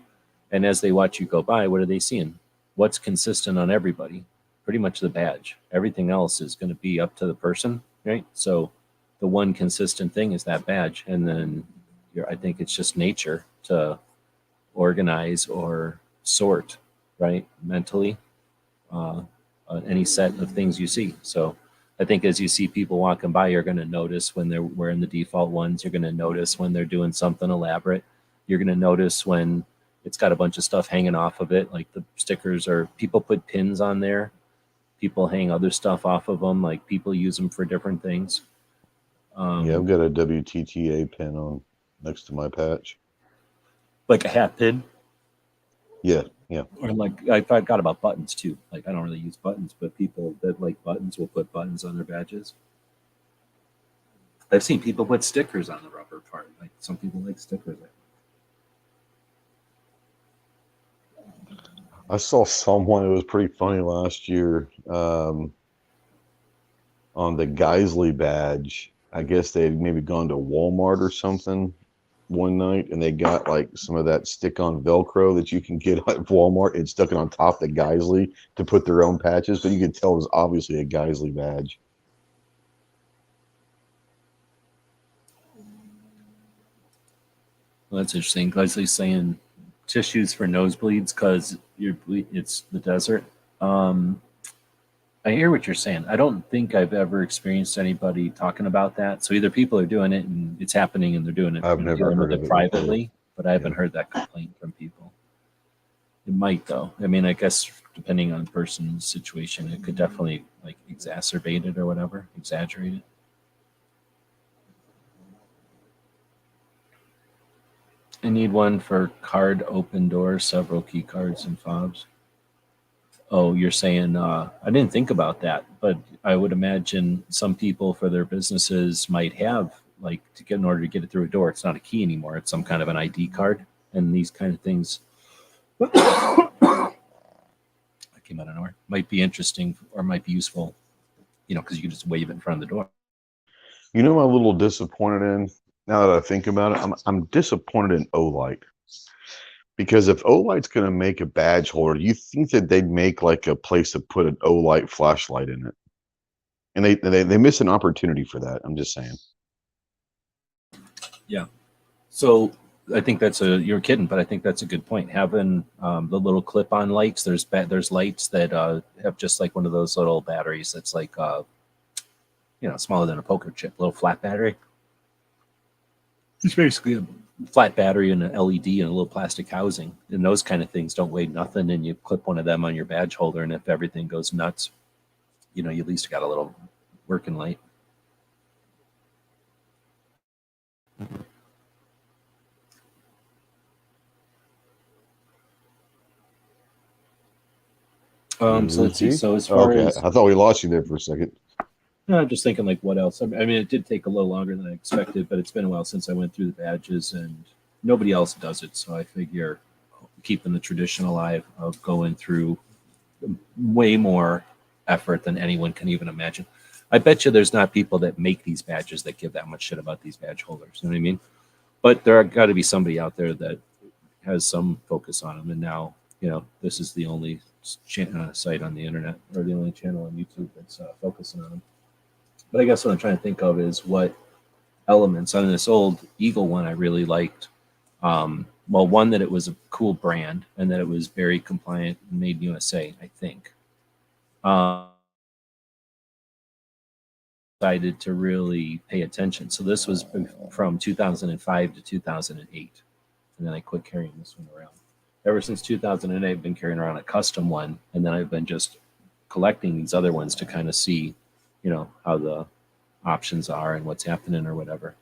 And as they watch you go by, what are they seeing? What's consistent on everybody? Pretty much the badge. Everything else is going to be up to the person, right? So the one consistent thing is that badge. And then I think it's just nature to organize or sort, right, mentally, any set of things you see. So I think as you see people walking by, you're going to notice when they're wearing the default ones. You're going to notice when they're doing something elaborate. You're going to notice when it's got a bunch of stuff hanging off of it, like the stickers, or people put pins on there. People hang other stuff off of them, like people use them for different things. Yeah, I've got a WTTA pin on next to my patch. Like a hat pin? Yeah, yeah. Or like, I forgot about buttons too. Like, I don't really use buttons, but people that like buttons will put buttons on their badges. I've seen people put stickers on the rubber part. Like, some people like stickers. I saw someone, it was pretty funny last year, on the Geisler badge. I guess they had maybe gone to Walmart or something one night, and they got like some of that stick-on Velcro that you can get at Walmart and stuck it on top of the Geisler to put their own patches, but you could tell it was obviously a Geisler badge. Well, that's interesting. Leslie's saying tissues for nosebleeds because it's the desert. I hear what you're saying. I don't think I've ever experienced anybody talking about that. So either people are doing it and it's happening and they're doing it, I've never dealing heard with of it it privately, but I haven't Yeah. heard that complaint from people. It might though. I mean, I guess depending on person's situation, it could definitely like exacerbate it or whatever, exaggerate it. I need one for card open doors, several key cards and fobs. Oh, you're saying, I didn't think about that, but I would imagine some people for their businesses might have, like, to get in order to get it through a door, it's not a key anymore. It's some kind of an ID card and these kind of things. That came out of nowhere. Might be interesting or might be useful, because you can just wave it in front of the door. You know, I'm a little disappointed in, now that I think about it, I'm disappointed in Olight. Because if Olight's going to make a badge holder, you think that they'd make like a place to put an Olight flashlight in it. And they miss an opportunity for that. I'm just saying. Yeah. So I think you're kidding, but I think that's a good point. Having the little clip-on lights, there's lights that have just like one of those little batteries that's like, smaller than a poker chip, little flat battery. It's basically a flat battery and an LED and a little plastic housing. And those kind of things don't weigh nothing. And you clip one of them on your badge holder. And if everything goes nuts, you at least got a little working light. So let's see. So as far as I thought we lost you there for a second. No, I'm just thinking like what else. I mean, it did take a little longer than I expected, but it's been a while since I went through the badges, and nobody else does it. So I figure keeping the tradition alive of going through way more effort than anyone can even imagine. I bet you there's not people that make these badges that give that much shit about these badge holders. You know what I mean? But there got to be somebody out there that has some focus on them. And now, this is the only site on the internet or the only channel on YouTube that's focusing on them. But I guess what I'm trying to think of is what elements on this old Eagle one I really liked. One, that it was a cool brand and that it was very compliant and made in USA, I think. Decided to really pay attention. So this was from 2005 to 2008. And then I quit carrying this one around. Ever since 2008, I've been carrying around a custom one. And then I've been just collecting these other ones to kind of see, you know, how the options are and what's happening or whatever.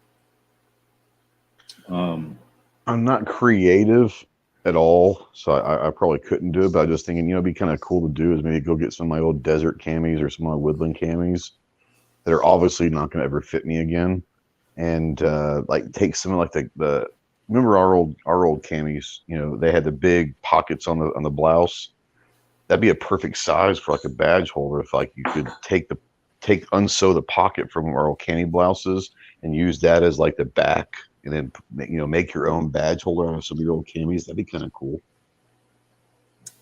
I'm not creative at all, so I probably couldn't do it. But I was just thinking, you know, it'd be kind of cool to do is maybe go get some of my old desert camis or some of my woodland camis that are obviously not going to ever fit me again, and like take some of like the remember our old camis, you know, they had the big pockets on the blouse. That'd be a perfect size for like a badge holder if like you could unsew the pocket from our old cami blouses and use that as like the back, and then, you know, make your own badge holder out of some of your old camis. That'd be kind of cool.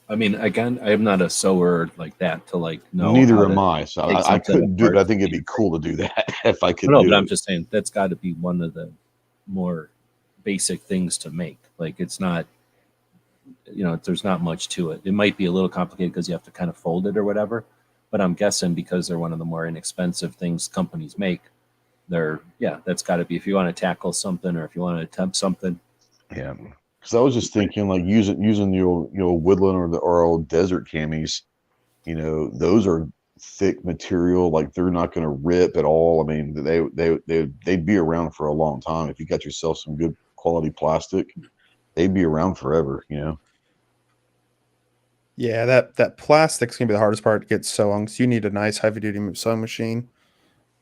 I mean, again, I am not a sewer like that to like know. Neither am I, so I couldn't do it, but I think it'd be cool to do that if I could. No, do but it. I'm just saying that's got to be one of the more basic things to make. Like it's not, you know, there's not much to it. It might be a little complicated because you have to kind of fold it or whatever. But I'm guessing because they're one of the more inexpensive things companies make, that's got to be, if you want to tackle something or if you want to attempt something. Yeah, because I was just thinking like using the old, you know, woodland or old desert camis. You know, those are thick material, like they're not going to rip at all. I mean, they'd be around for a long time if you got yourself some good quality plastic. They'd be around forever, you know. Yeah, that plastic's gonna be the hardest part to get sewn. So you need a nice heavy duty sewing machine.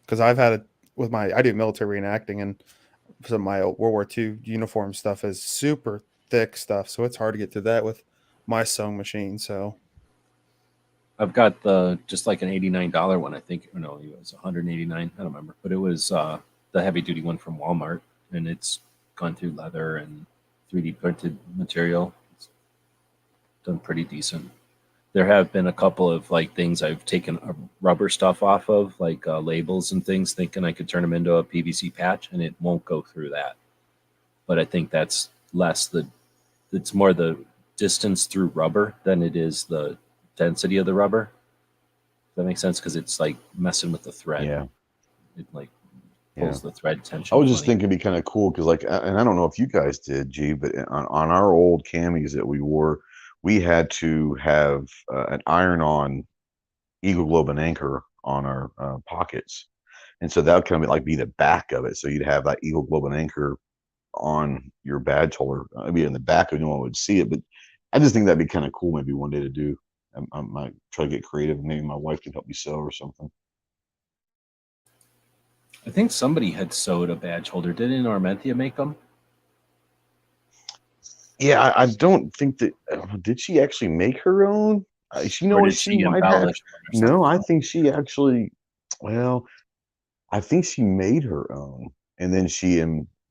Because I've had it with I do military reenacting, and some of my World War II uniform stuff is super thick stuff, so it's hard to get through that with my sewing machine. So I've got just like an $89 one, I think. Or no, it was 189. I don't remember, but it was the heavy duty one from Walmart, and it's gone through leather and 3D printed material. It's done pretty decent. There have been a couple of like things I've taken rubber stuff off of, like labels and things, thinking I could turn them into a PVC patch, and it won't go through that. But I think that's it's more the distance through rubber than it is the density of the rubber. Does that make sense? Because it's like messing with the thread. Yeah, it like pulls the thread tension. I was just thinking it'd be kind of cool because, like, and I don't know if you guys did, G, but on our old camis that we wore, we had to have an iron-on Eagle Globe and Anchor on our pockets, and so that would kind of like be the back of it. So you'd have that Eagle Globe and Anchor on your badge holder. I mean, in the back, no one would see it, but I just think that'd be kind of cool. Maybe one day to do. I might try to get creative. Maybe my wife can help me sew or something. I think somebody had sewed a badge holder. Didn't Armentia make them? Yeah, I don't think that. Did she actually make her own? You know what she might have. No, I think she actually. Well, I think she made her own, and then she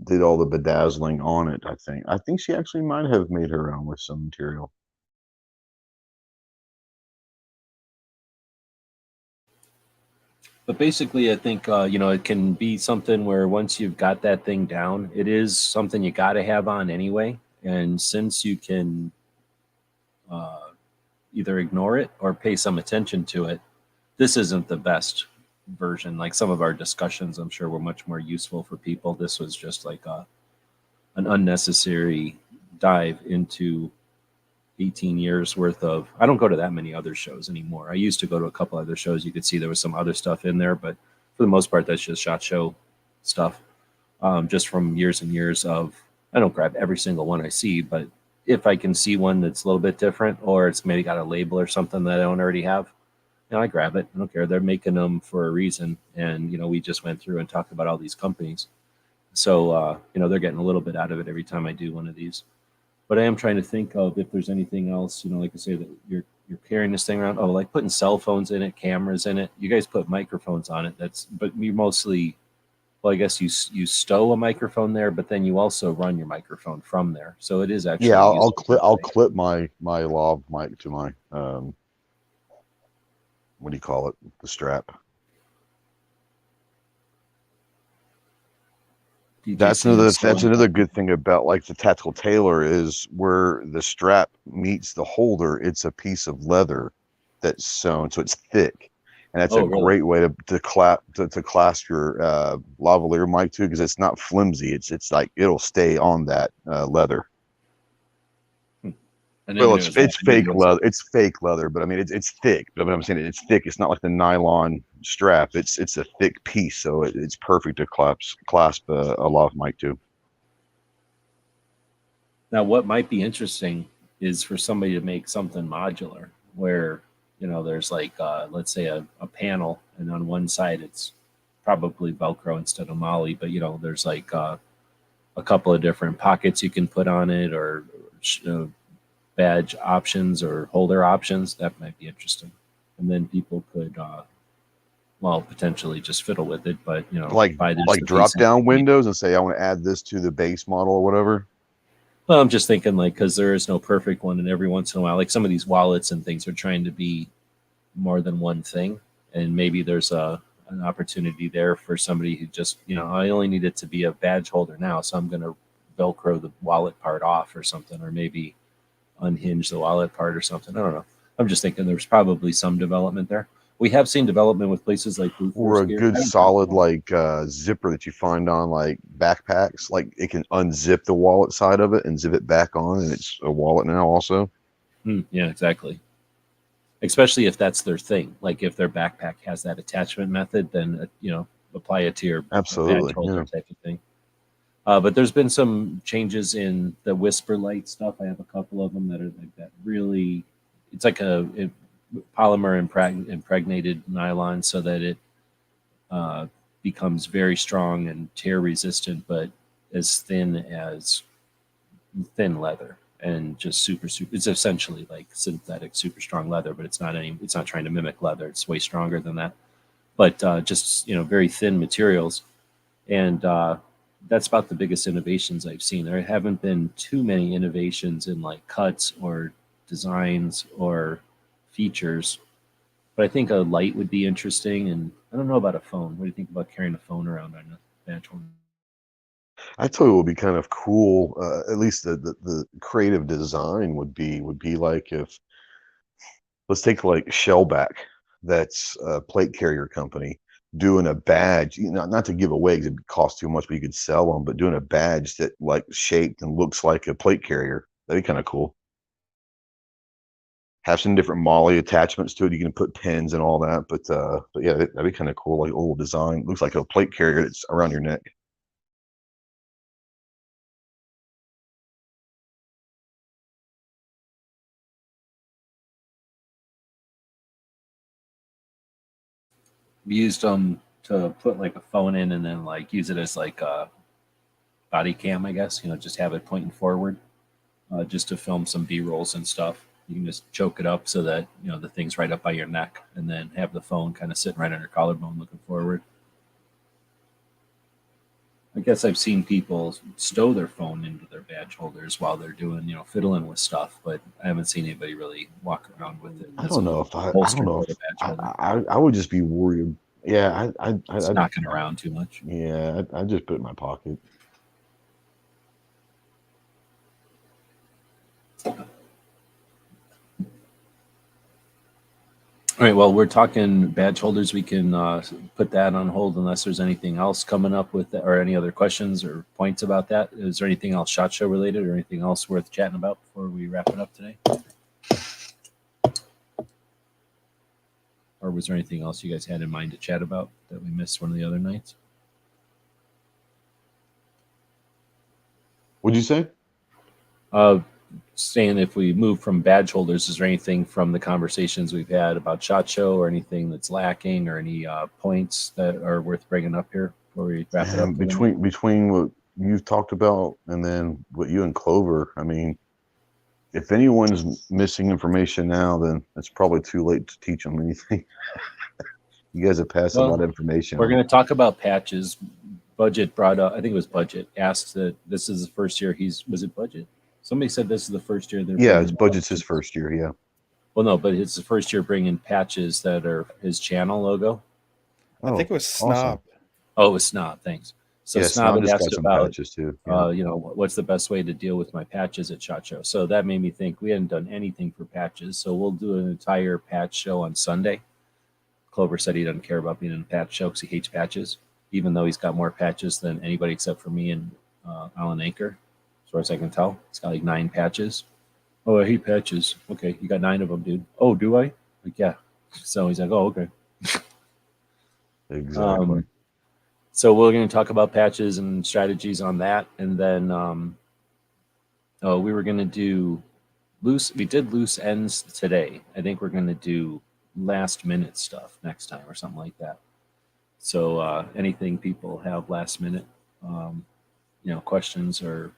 did all the bedazzling on it. I think she actually might have made her own with some material. But basically, I think you know, it can be something where once you've got that thing down, it is something you got to have on anyway. And since you can either ignore it or pay some attention to it, this isn't the best version. Like some of our discussions, I'm sure, were much more useful for people. This was just like an unnecessary dive into 18 years worth of. I don't go to that many other shows anymore. I used to go to a couple other shows. You could see there was some other stuff in there, but for the most part, that's just SHOT Show stuff. Just from years and years of, I don't grab every single one I see, but if I can see one that's a little bit different, or it's maybe got a label or something that I don't already have, you know, I grab it. I don't care. They're making them for a reason. And, you know, we just went through and talked about all these companies. So, you know, they're getting a little bit out of it every time I do one of these. But I am trying to think of if there's anything else, you know, like I say, that you're carrying this thing around. Oh, like putting cell phones in it, cameras in it. You guys put microphones on it. But you mostly, well, I guess you stow a microphone there, but then you also run your microphone from there. So it is actually. Yeah, I'll clip my lav mic to my what do you call it? The strap. That's another good thing about like the tactical tailor is where the strap meets the holder. It's a piece of leather that's sewn, so it's thick, and that's great way to clasp your lavalier mic too, because it's not flimsy. It's like it'll stay on that leather. I And then Well, it was all it's I knew fake was- leather. It's fake leather, but I mean it's thick. But I'm saying it's thick. It's not like the nylon strap. It's a thick piece, so it's perfect to clasp a loft mic too. Now, what might be interesting is for somebody to make something modular where, there's like, let's say a panel, and on one side it's probably Velcro instead of Molly, but, there's like a couple of different pockets you can put on it, or badge options or holder options. That might be interesting. And then people could, potentially just fiddle with it, but, Like buy this the drop pieces. down windows and say I want to add this to the base model or whatever. Well, I'm just thinking because there is no perfect one, and every once in a while, like some of these wallets and things are trying to be more than one thing, and maybe there's an opportunity there for somebody who just, I only need it to be a badge holder now, so I'm going to Velcro the wallet part off or something, or maybe unhinge the wallet part or something. I don't know. I'm just thinking there's probably some development there. We have seen development with places like Blue Or Force a Gear. good solid zipper that you find on like backpacks. Like it can unzip the wallet side of it and zip it back on, and it's a wallet now also. Yeah, exactly. Especially if that's their thing. Like if their backpack has that attachment method, then apply it to your Absolutely, badge holder yeah. type of thing. But there's been some changes in the Whisper Light stuff. I have a couple of them that are like that. Really, it's like a polymer impregnated nylon, so that it becomes very strong and tear resistant, but as thin leather, and just super. It's essentially like synthetic, super strong leather, but it's not trying to mimic leather. It's way stronger than that. But just very thin materials, and that's about the biggest innovations I've seen. There haven't been too many innovations in like cuts or designs or features, but I think a light would be interesting. And I don't know about a phone. What do you think about carrying a phone around on a badge holder? I tell you, it would be kind of cool. At least the creative design would be like if, let's take like Shellback, that's a plate carrier company, doing a badge. Not to give away because it costs too much, but you could sell them. But doing a badge that like shaped and looks like a plate carrier, that'd be kind of cool. Have some different Molly attachments to it. You can put pins and all that. But yeah, that'd be kind of cool. Like old design, looks like a plate carrier that's around your neck. We used them to put like a phone in, and then like use it as like a body cam, I guess. Just have it pointing forward, just to film some B-rolls and stuff. You can just choke it up so that the thing's right up by your neck, and then have the phone kind of sitting right on your collarbone, looking forward. I guess I've seen people stow their phone into their badge holders while they're doing, fiddling with stuff, but I haven't seen anybody really walk around with it. I don't know if I would just be worried. Yeah, It's knocking around too much. Yeah, I'd just put it in my pocket. All right. Well, we're talking badge holders. We can put that on hold unless there's anything else coming up with that, or any other questions or points about that. Is there anything else SHOT Show related, or anything else worth chatting about before we wrap it up today? Or was there anything else you guys had in mind to chat about that we missed one of the other nights? What'd you say? Saying if we move from badge holders, is there anything from the conversations we've had about SHOT Show, or anything that's lacking, or any points that are worth bringing up here before we wrap it up? Between what you've talked about and then what you and Clover, I mean, if anyone's missing information now, then it's probably too late to teach them anything. You guys have passed a lot of information. We're going to talk about patches. Budget brought up, I think it was Budget, asked that this is the first year was it Budget? Somebody said this is the first year. Yeah, Budget's his first year, yeah. Well, no, but it's the first year bringing patches that are his channel logo. I think it was Snob. Awesome. Oh, it was Snob, thanks. So yeah, Snob just asked got some about, patches too. Yeah. What's the best way to deal with my patches at SHOT Show? So that made me think we hadn't done anything for patches. So we'll do an entire patch show on Sunday. Clover said he doesn't care about being in a patch show because he hates patches, even though he's got more patches than anybody except for me and Alan Anchor. As far as I can tell, he's got like 9 patches. Oh, I hate patches. Okay, you got 9 of them, dude. Oh, do I? Like, yeah. So he's like, oh, okay. Exactly. So we're going to talk about patches and strategies on that, and then we were going to do loose. We did loose ends today. I think we're going to do last minute stuff next time or something like that. So anything people have last minute, questions or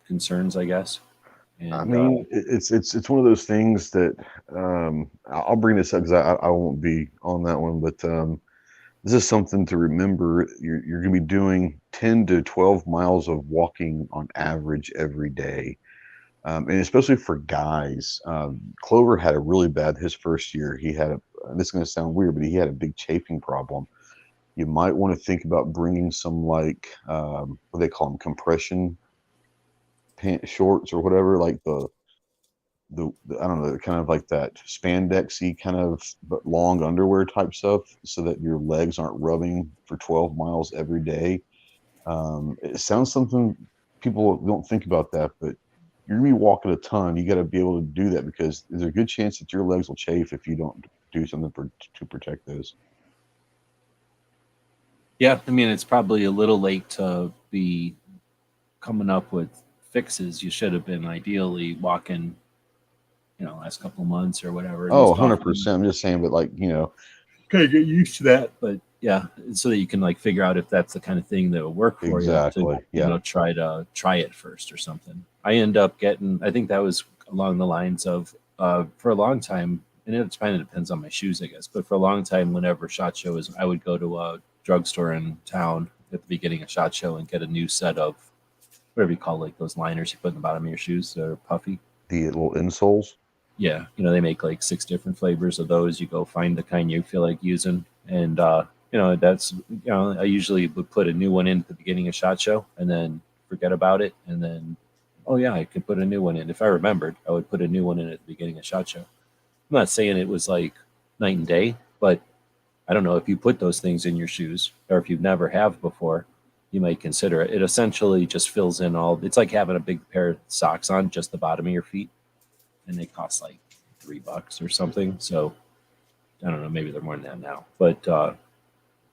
concerns, I guess. And, I mean, it's one of those things that I'll bring this up because I won't be on that one, but this is something to remember. You're going to be doing 10 to 12 miles of walking on average every day. And especially for guys, Clover had a really bad his first year. He had this is going to sound weird, but he had a big chafing problem. You might want to think about bringing some like what they call them, compression pant shorts or whatever, like the I don't know, kind of like that spandexy kind of but long underwear type stuff, so that your legs aren't rubbing for 12 miles every day. It sounds something people don't think about that, but you're gonna be walking a ton. You got to be able to do that because there's a good chance that your legs will chafe if you don't do something to protect those. yeah, I mean, it's probably a little late to be coming up with fixes. You should have been ideally walking, last couple of months or whatever. Oh, 100%. I'm just saying, but like, kind of get used to that. But yeah, so that you can like figure out if that's the kind of thing that will work for exactly. you to try it first or something. I end up getting, I think that was along the lines of for a long time, and it kind of depends on my shoes, I guess. But for a long time, whenever SHOT Show is, I would go to a drugstore in town at the beginning of SHOT Show and get a new set of whatever you call like those liners you put in the bottom of your shoes that are puffy. The little insoles. Yeah, they make like 6 different flavors of those. You go find the kind you feel like using, and that's I usually would put a new one in at the beginning of SHOT Show and then forget about it, and then oh yeah, I could put a new one in. If I remembered, I would put a new one in at the beginning of SHOT Show. I'm not saying it was like night and day, but I don't know if you put those things in your shoes or if you've never have before, you might consider it. It essentially just fills in all. It's like having a big pair of socks on just the bottom of your feet, and they cost like $3 or something. So I don't know, maybe they're more than that now. But I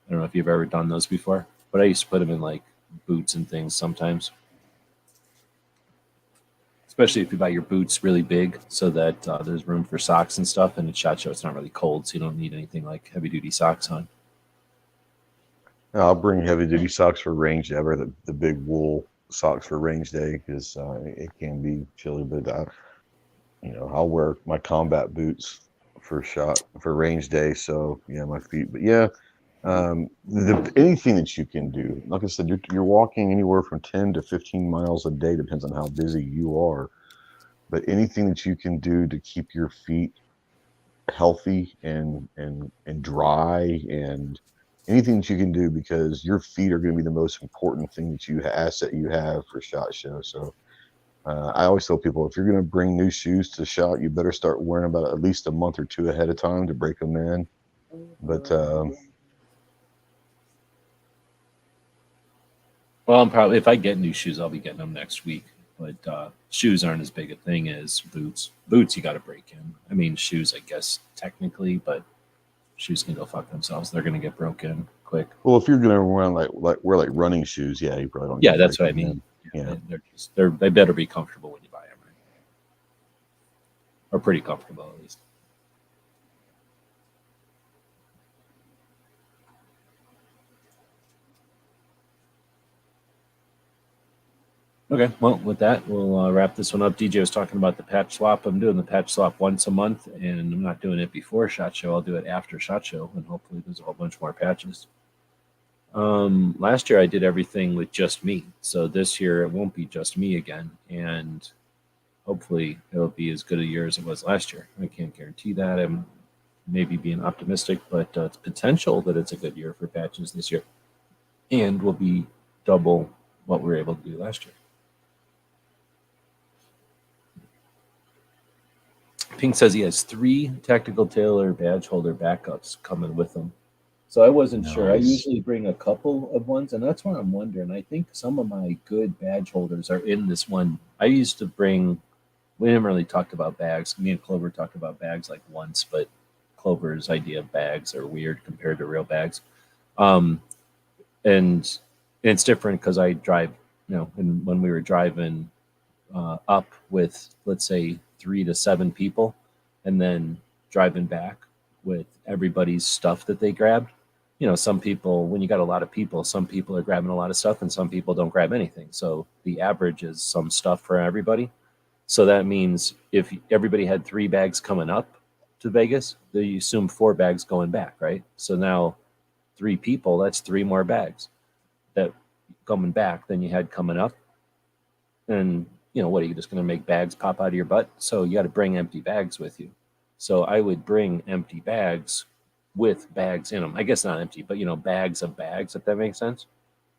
don't know if you've ever done those before. But I used to put them in like boots and things sometimes. Especially if you buy your boots really big so that there's room for socks and stuff. And at SHOT Show, it's not really cold, so you don't need anything like heavy duty socks on. I'll bring heavy duty socks for range day. I wear the big wool socks for range day because it can be chilly, but I'll wear my combat boots for range day. So yeah, my feet, but yeah, anything that you can do, like I said, you're walking anywhere from 10 to 15 miles a day, depends on how busy you are, but anything that you can do to keep your feet healthy and dry, and anything that you can do, because your feet are going to be the most important thing asset you have for SHOT Show. So I always tell people, if you're going to bring new shoes to SHOT, you better start wearing about at least a month or 2 ahead of time to break them in. But well, I'm probably, if I get new shoes, I'll be getting them next week. But shoes aren't as big a thing as boots. Boots you got to break in. I mean, shoes, I guess technically, but shoes can go fuck themselves. They're going to get broken quick. Well, if you're going to wear running shoes, yeah, you probably don't. Yeah, that's what I mean. Yeah, they better be comfortable when you buy them, right? Or pretty comfortable at least. Okay, well, with that, we'll wrap this one up. DJ was talking about the patch swap. I'm doing the patch swap once a month, and I'm not doing it before SHOT Show. I'll do it after SHOT Show, and hopefully there's a whole bunch more patches. Last year I did everything with just me, so this year it won't be just me again, and hopefully it'll be as good a year as it was last year. I can't guarantee that. I'm maybe being optimistic, but it's potential that it's a good year for patches this year, and will be double what we were able to do last year. Pink says he has 3 Tactical Tailor badge holder backups coming with him. So I wasn't sure. I usually bring a couple of ones, and that's why I'm wondering. I think some of my good badge holders are in this one. I used to bring we haven't really talked about bags. Me and Clover talked about bags like once, but Clover's idea of bags are weird compared to real bags. And it's different because I drive, and when we were driving up with, let's say, 3 to 7 people, and then driving back with everybody's stuff that they grabbed. Some people, when you got a lot of people, some people are grabbing a lot of stuff and some people don't grab anything. So the average is some stuff for everybody. So that means if everybody had 3 bags coming up to Vegas, then you assume 4 bags going back, right? So now 3 people, that's 3 more bags that coming back than you had coming up. And what are you just going to make bags pop out of your butt? So you got to bring empty bags with you. So I would bring empty bags with bags in them. I guess not empty, but bags of bags, if that makes sense.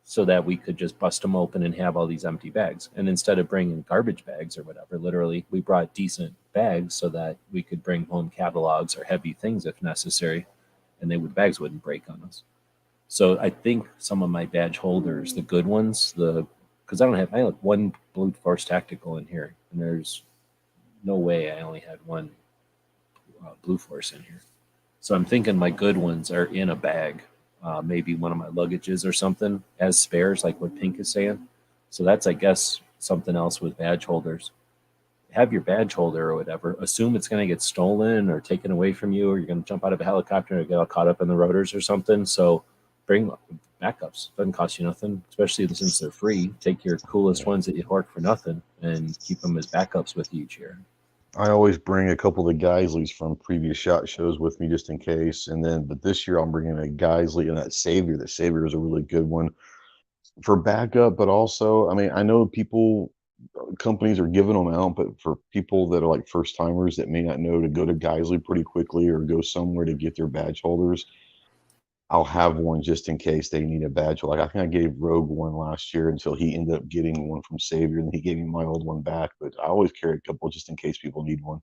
So that we could just bust them open and have all these empty bags. And instead of bringing garbage bags or whatever, literally, we brought decent bags so that we could bring home catalogs or heavy things if necessary, and bags wouldn't break on us. So I think some of my badge holders, the good ones, because I have 1 Blue Force Tactical in here, and there's no way I only had 1 Blue Force in here. So I'm thinking my good ones are in a bag, maybe one of my luggages or something as spares, like what Pink is saying. So that's, I guess, something else with badge holders. Have your badge holder or whatever. Assume it's going to get stolen or taken away from you, or you're going to jump out of a helicopter and get all caught up in the rotors or something. So bring backups. Doesn't cost you nothing, especially since they're free. Take your coolest ones that you hoard for nothing and keep them as backups with you each year. I always bring a couple of the Geisleys from previous SHOT Shows with me just in case. But this year I'm bringing a Geisley and that Savior. The Savior is a really good one for backup, but also, I know companies are giving them out, but for people that are like first timers that may not know to go to Geisley pretty quickly or go somewhere to get their badge holders, I'll have one just in case they need a badge. Like I think I gave Rogue one last year until he ended up getting one from Savior, and he gave me my old one back. But I always carry a couple just in case people need one.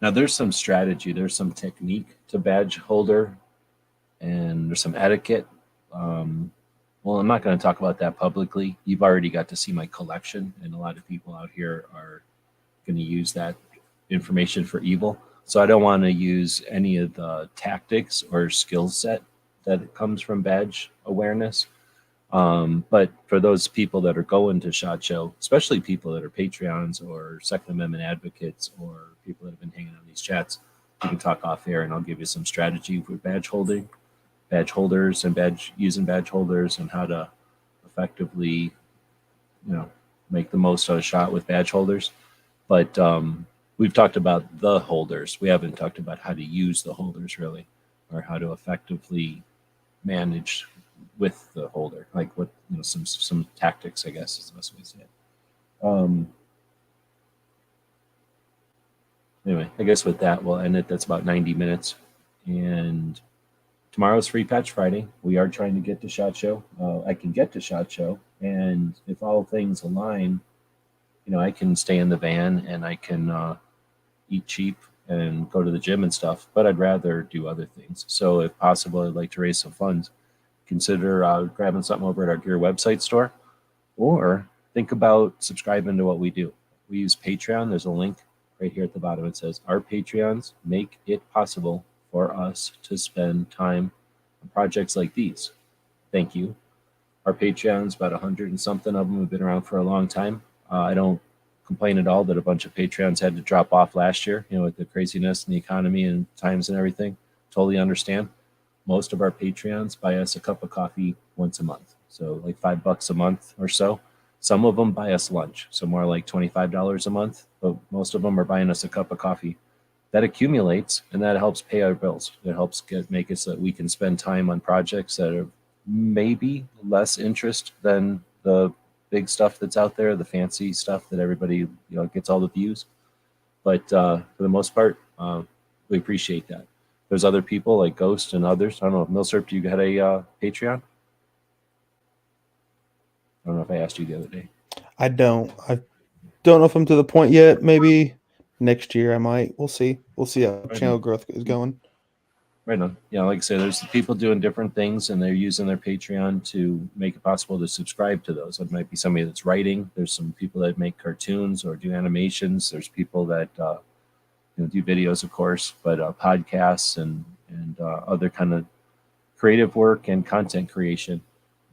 Now there's some strategy, there's some technique to badge holder, and there's some etiquette. Well, I'm not going to talk about that publicly. You've already got to see my collection, and a lot of people out here are going to use that information for evil. So I don't want to use any of the tactics or skill set that comes from badge awareness. But for those people that are going to SHOT Show, especially people that are Patreons or Second Amendment advocates or people that have been hanging on these chats, you can talk off air and I'll give you some strategy for badge holders and using badge holders and how to effectively, make the most out of SHOT with badge holders. But we've talked about the holders. We haven't talked about how to use the holders really, or how to effectively manage with the holder, like what some tactics, I guess is the best way to say it. Anyway, I guess with that we'll end it. That's about 90 minutes, and tomorrow's Free Patch Friday. We are trying to get to SHOT Show. I can get to SHOT Show, and if all things align, I can stay in the van and I can eat cheap and go to the gym and stuff, but I'd rather do other things. So if possible, I'd like to raise some funds. Consider grabbing something over at our gear website store, or think about subscribing to what we do. We use Patreon. There's a link right here at the bottom. It says, our Patreons make it possible for us to spend time on projects like these. Thank you. Our Patreons, about 100 and something of them have been around for a long time. I don't complain at all that a bunch of Patreons had to drop off last year, with the craziness in the economy and times and everything. Totally understand. Most of our Patreons buy us a cup of coffee once a month. So like $5 a month or so. Some of them buy us lunch. So more like $25 a month, but most of them are buying us a cup of coffee. That accumulates and that helps pay our bills. It helps make it so that we can spend time on projects that are maybe less interest than the big stuff that's out there, the fancy stuff that everybody gets all the views. But for the most part, we appreciate that. There's other people like Ghost and others. I don't know, Milsurp, do you got a Patreon? I don't know if I asked you the other day. I don't know if I'm to the point yet. Maybe next year I might. We'll see. We'll see how channel growth is going. Right on. Yeah, like I say, there's people doing different things, and they're using their Patreon to make it possible to subscribe to those. It might be somebody that's writing. There's some people that make cartoons or do animations. There's people that do videos, of course, but podcasts and other kind of creative work and content creation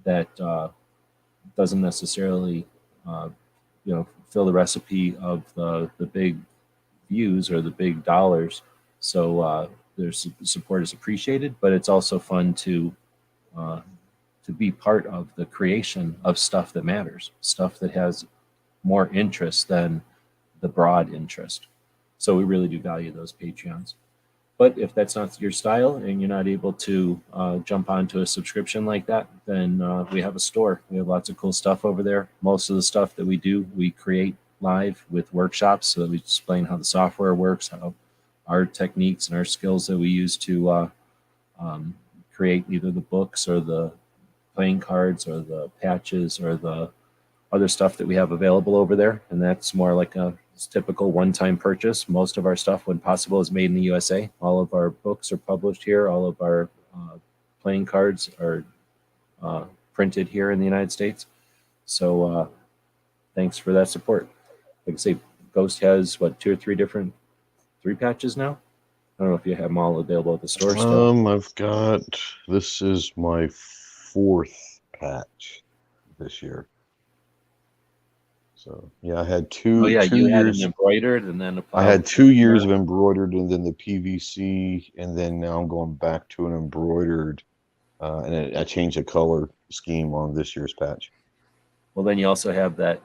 that doesn't necessarily fill the recipe of the big views or the big dollars. So their support is appreciated, but it's also fun to be part of the creation of stuff that matters, stuff that has more interest than the broad interest. So we really do value those Patreons. But if that's not your style and you're not able to jump onto a subscription like that, then we have a store. We have lots of cool stuff over there. Most of the stuff that we do, we create live with workshops so that we explain how the software works, how our techniques and our skills that we use to create either the books or the playing cards or the patches or the other stuff that we have available over there. And that's more like a typical one-time purchase. Most of our stuff, when possible, is made in the USA. All of our books are published here. All of our playing cards are printed here in the United States. So thanks for that support. Like I say, Ghost has, 2 or 3 different 3 patches now? I don't know if you have them all available at the store still. I've got, this is my 4th patch this year. So yeah, I had two. Oh yeah, two you had years. them embroidered and then I had 2 years of embroidered, and then the PVC, and then now I'm going back to an embroidered, and I changed the color scheme on this year's patch. Well, then you also have that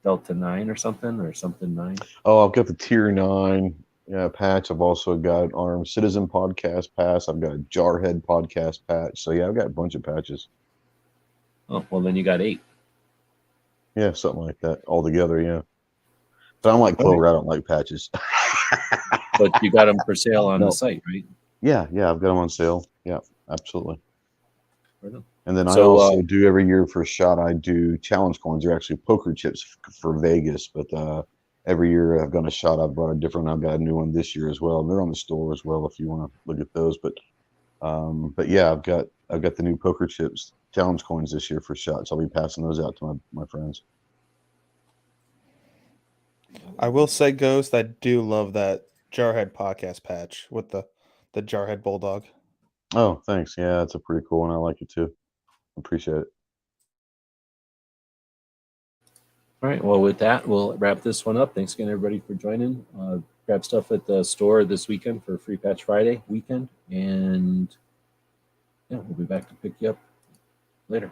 Delta 9 or something 9. Oh, I've got the Tier 9 patch. I've also got Armed Citizen podcast pass. I've got a Jarhead podcast patch. So yeah, I've got a bunch of patches. Oh, well then you got 8. Yeah, something like that altogether. Yeah, but I'm like Clover. I don't like patches. But you got them for sale on the site, right? Yeah, I've got them on sale. Yeah, absolutely. Right. And then I also do every year for SHOT. I do challenge coins. They're actually poker chips for Vegas, but every year I've got a SHOT. I've brought a different. I've got a new one this year as well. And they're on the store as well if you want to look at those. But yeah, I've got the new poker chips challenge coins this year for SHOT. So I'll be passing those out to my friends. I will say, Ghost, I do love that Jarhead podcast patch with the Jarhead Bulldog. Oh, thanks. Yeah, it's a pretty cool one. I like it too. Appreciate it. All right. Well, with that, we'll wrap this one up. Thanks again, everybody, for joining. Grab stuff at the store this weekend for Free Patch Friday weekend. And yeah, we'll be back to pick you up later.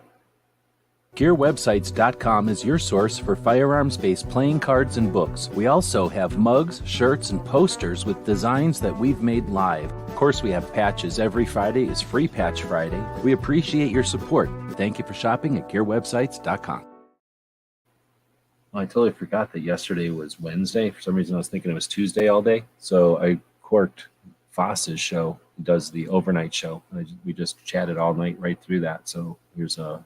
GearWebsites.com is your source for firearms-based playing cards and books. We also have mugs, shirts, and posters with designs that we've made live. Of course, we have patches. Every Friday is Free Patch Friday. We appreciate your support. Thank you for shopping at GearWebsites.com. I totally forgot that yesterday was Wednesday. For some reason, I was thinking it was Tuesday all day. So I corked Foss's show. He does the overnight show. We just chatted all night right through that. So here's a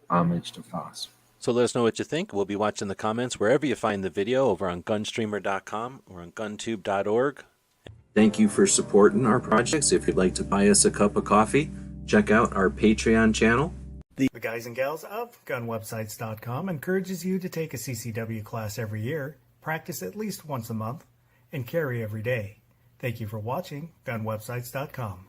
homage to Foss. So let us know what you think. We'll be watching the comments wherever you find the video, over on gunstreamer.com or on guntube.org. Thank you for supporting our projects. If you'd like to buy us a cup of coffee, check out our Patreon channel. The guys and gals of gunwebsites.com encourages you to take a CCW class every year, practice at least once a month, and carry every day. Thank you for watching gunwebsites.com.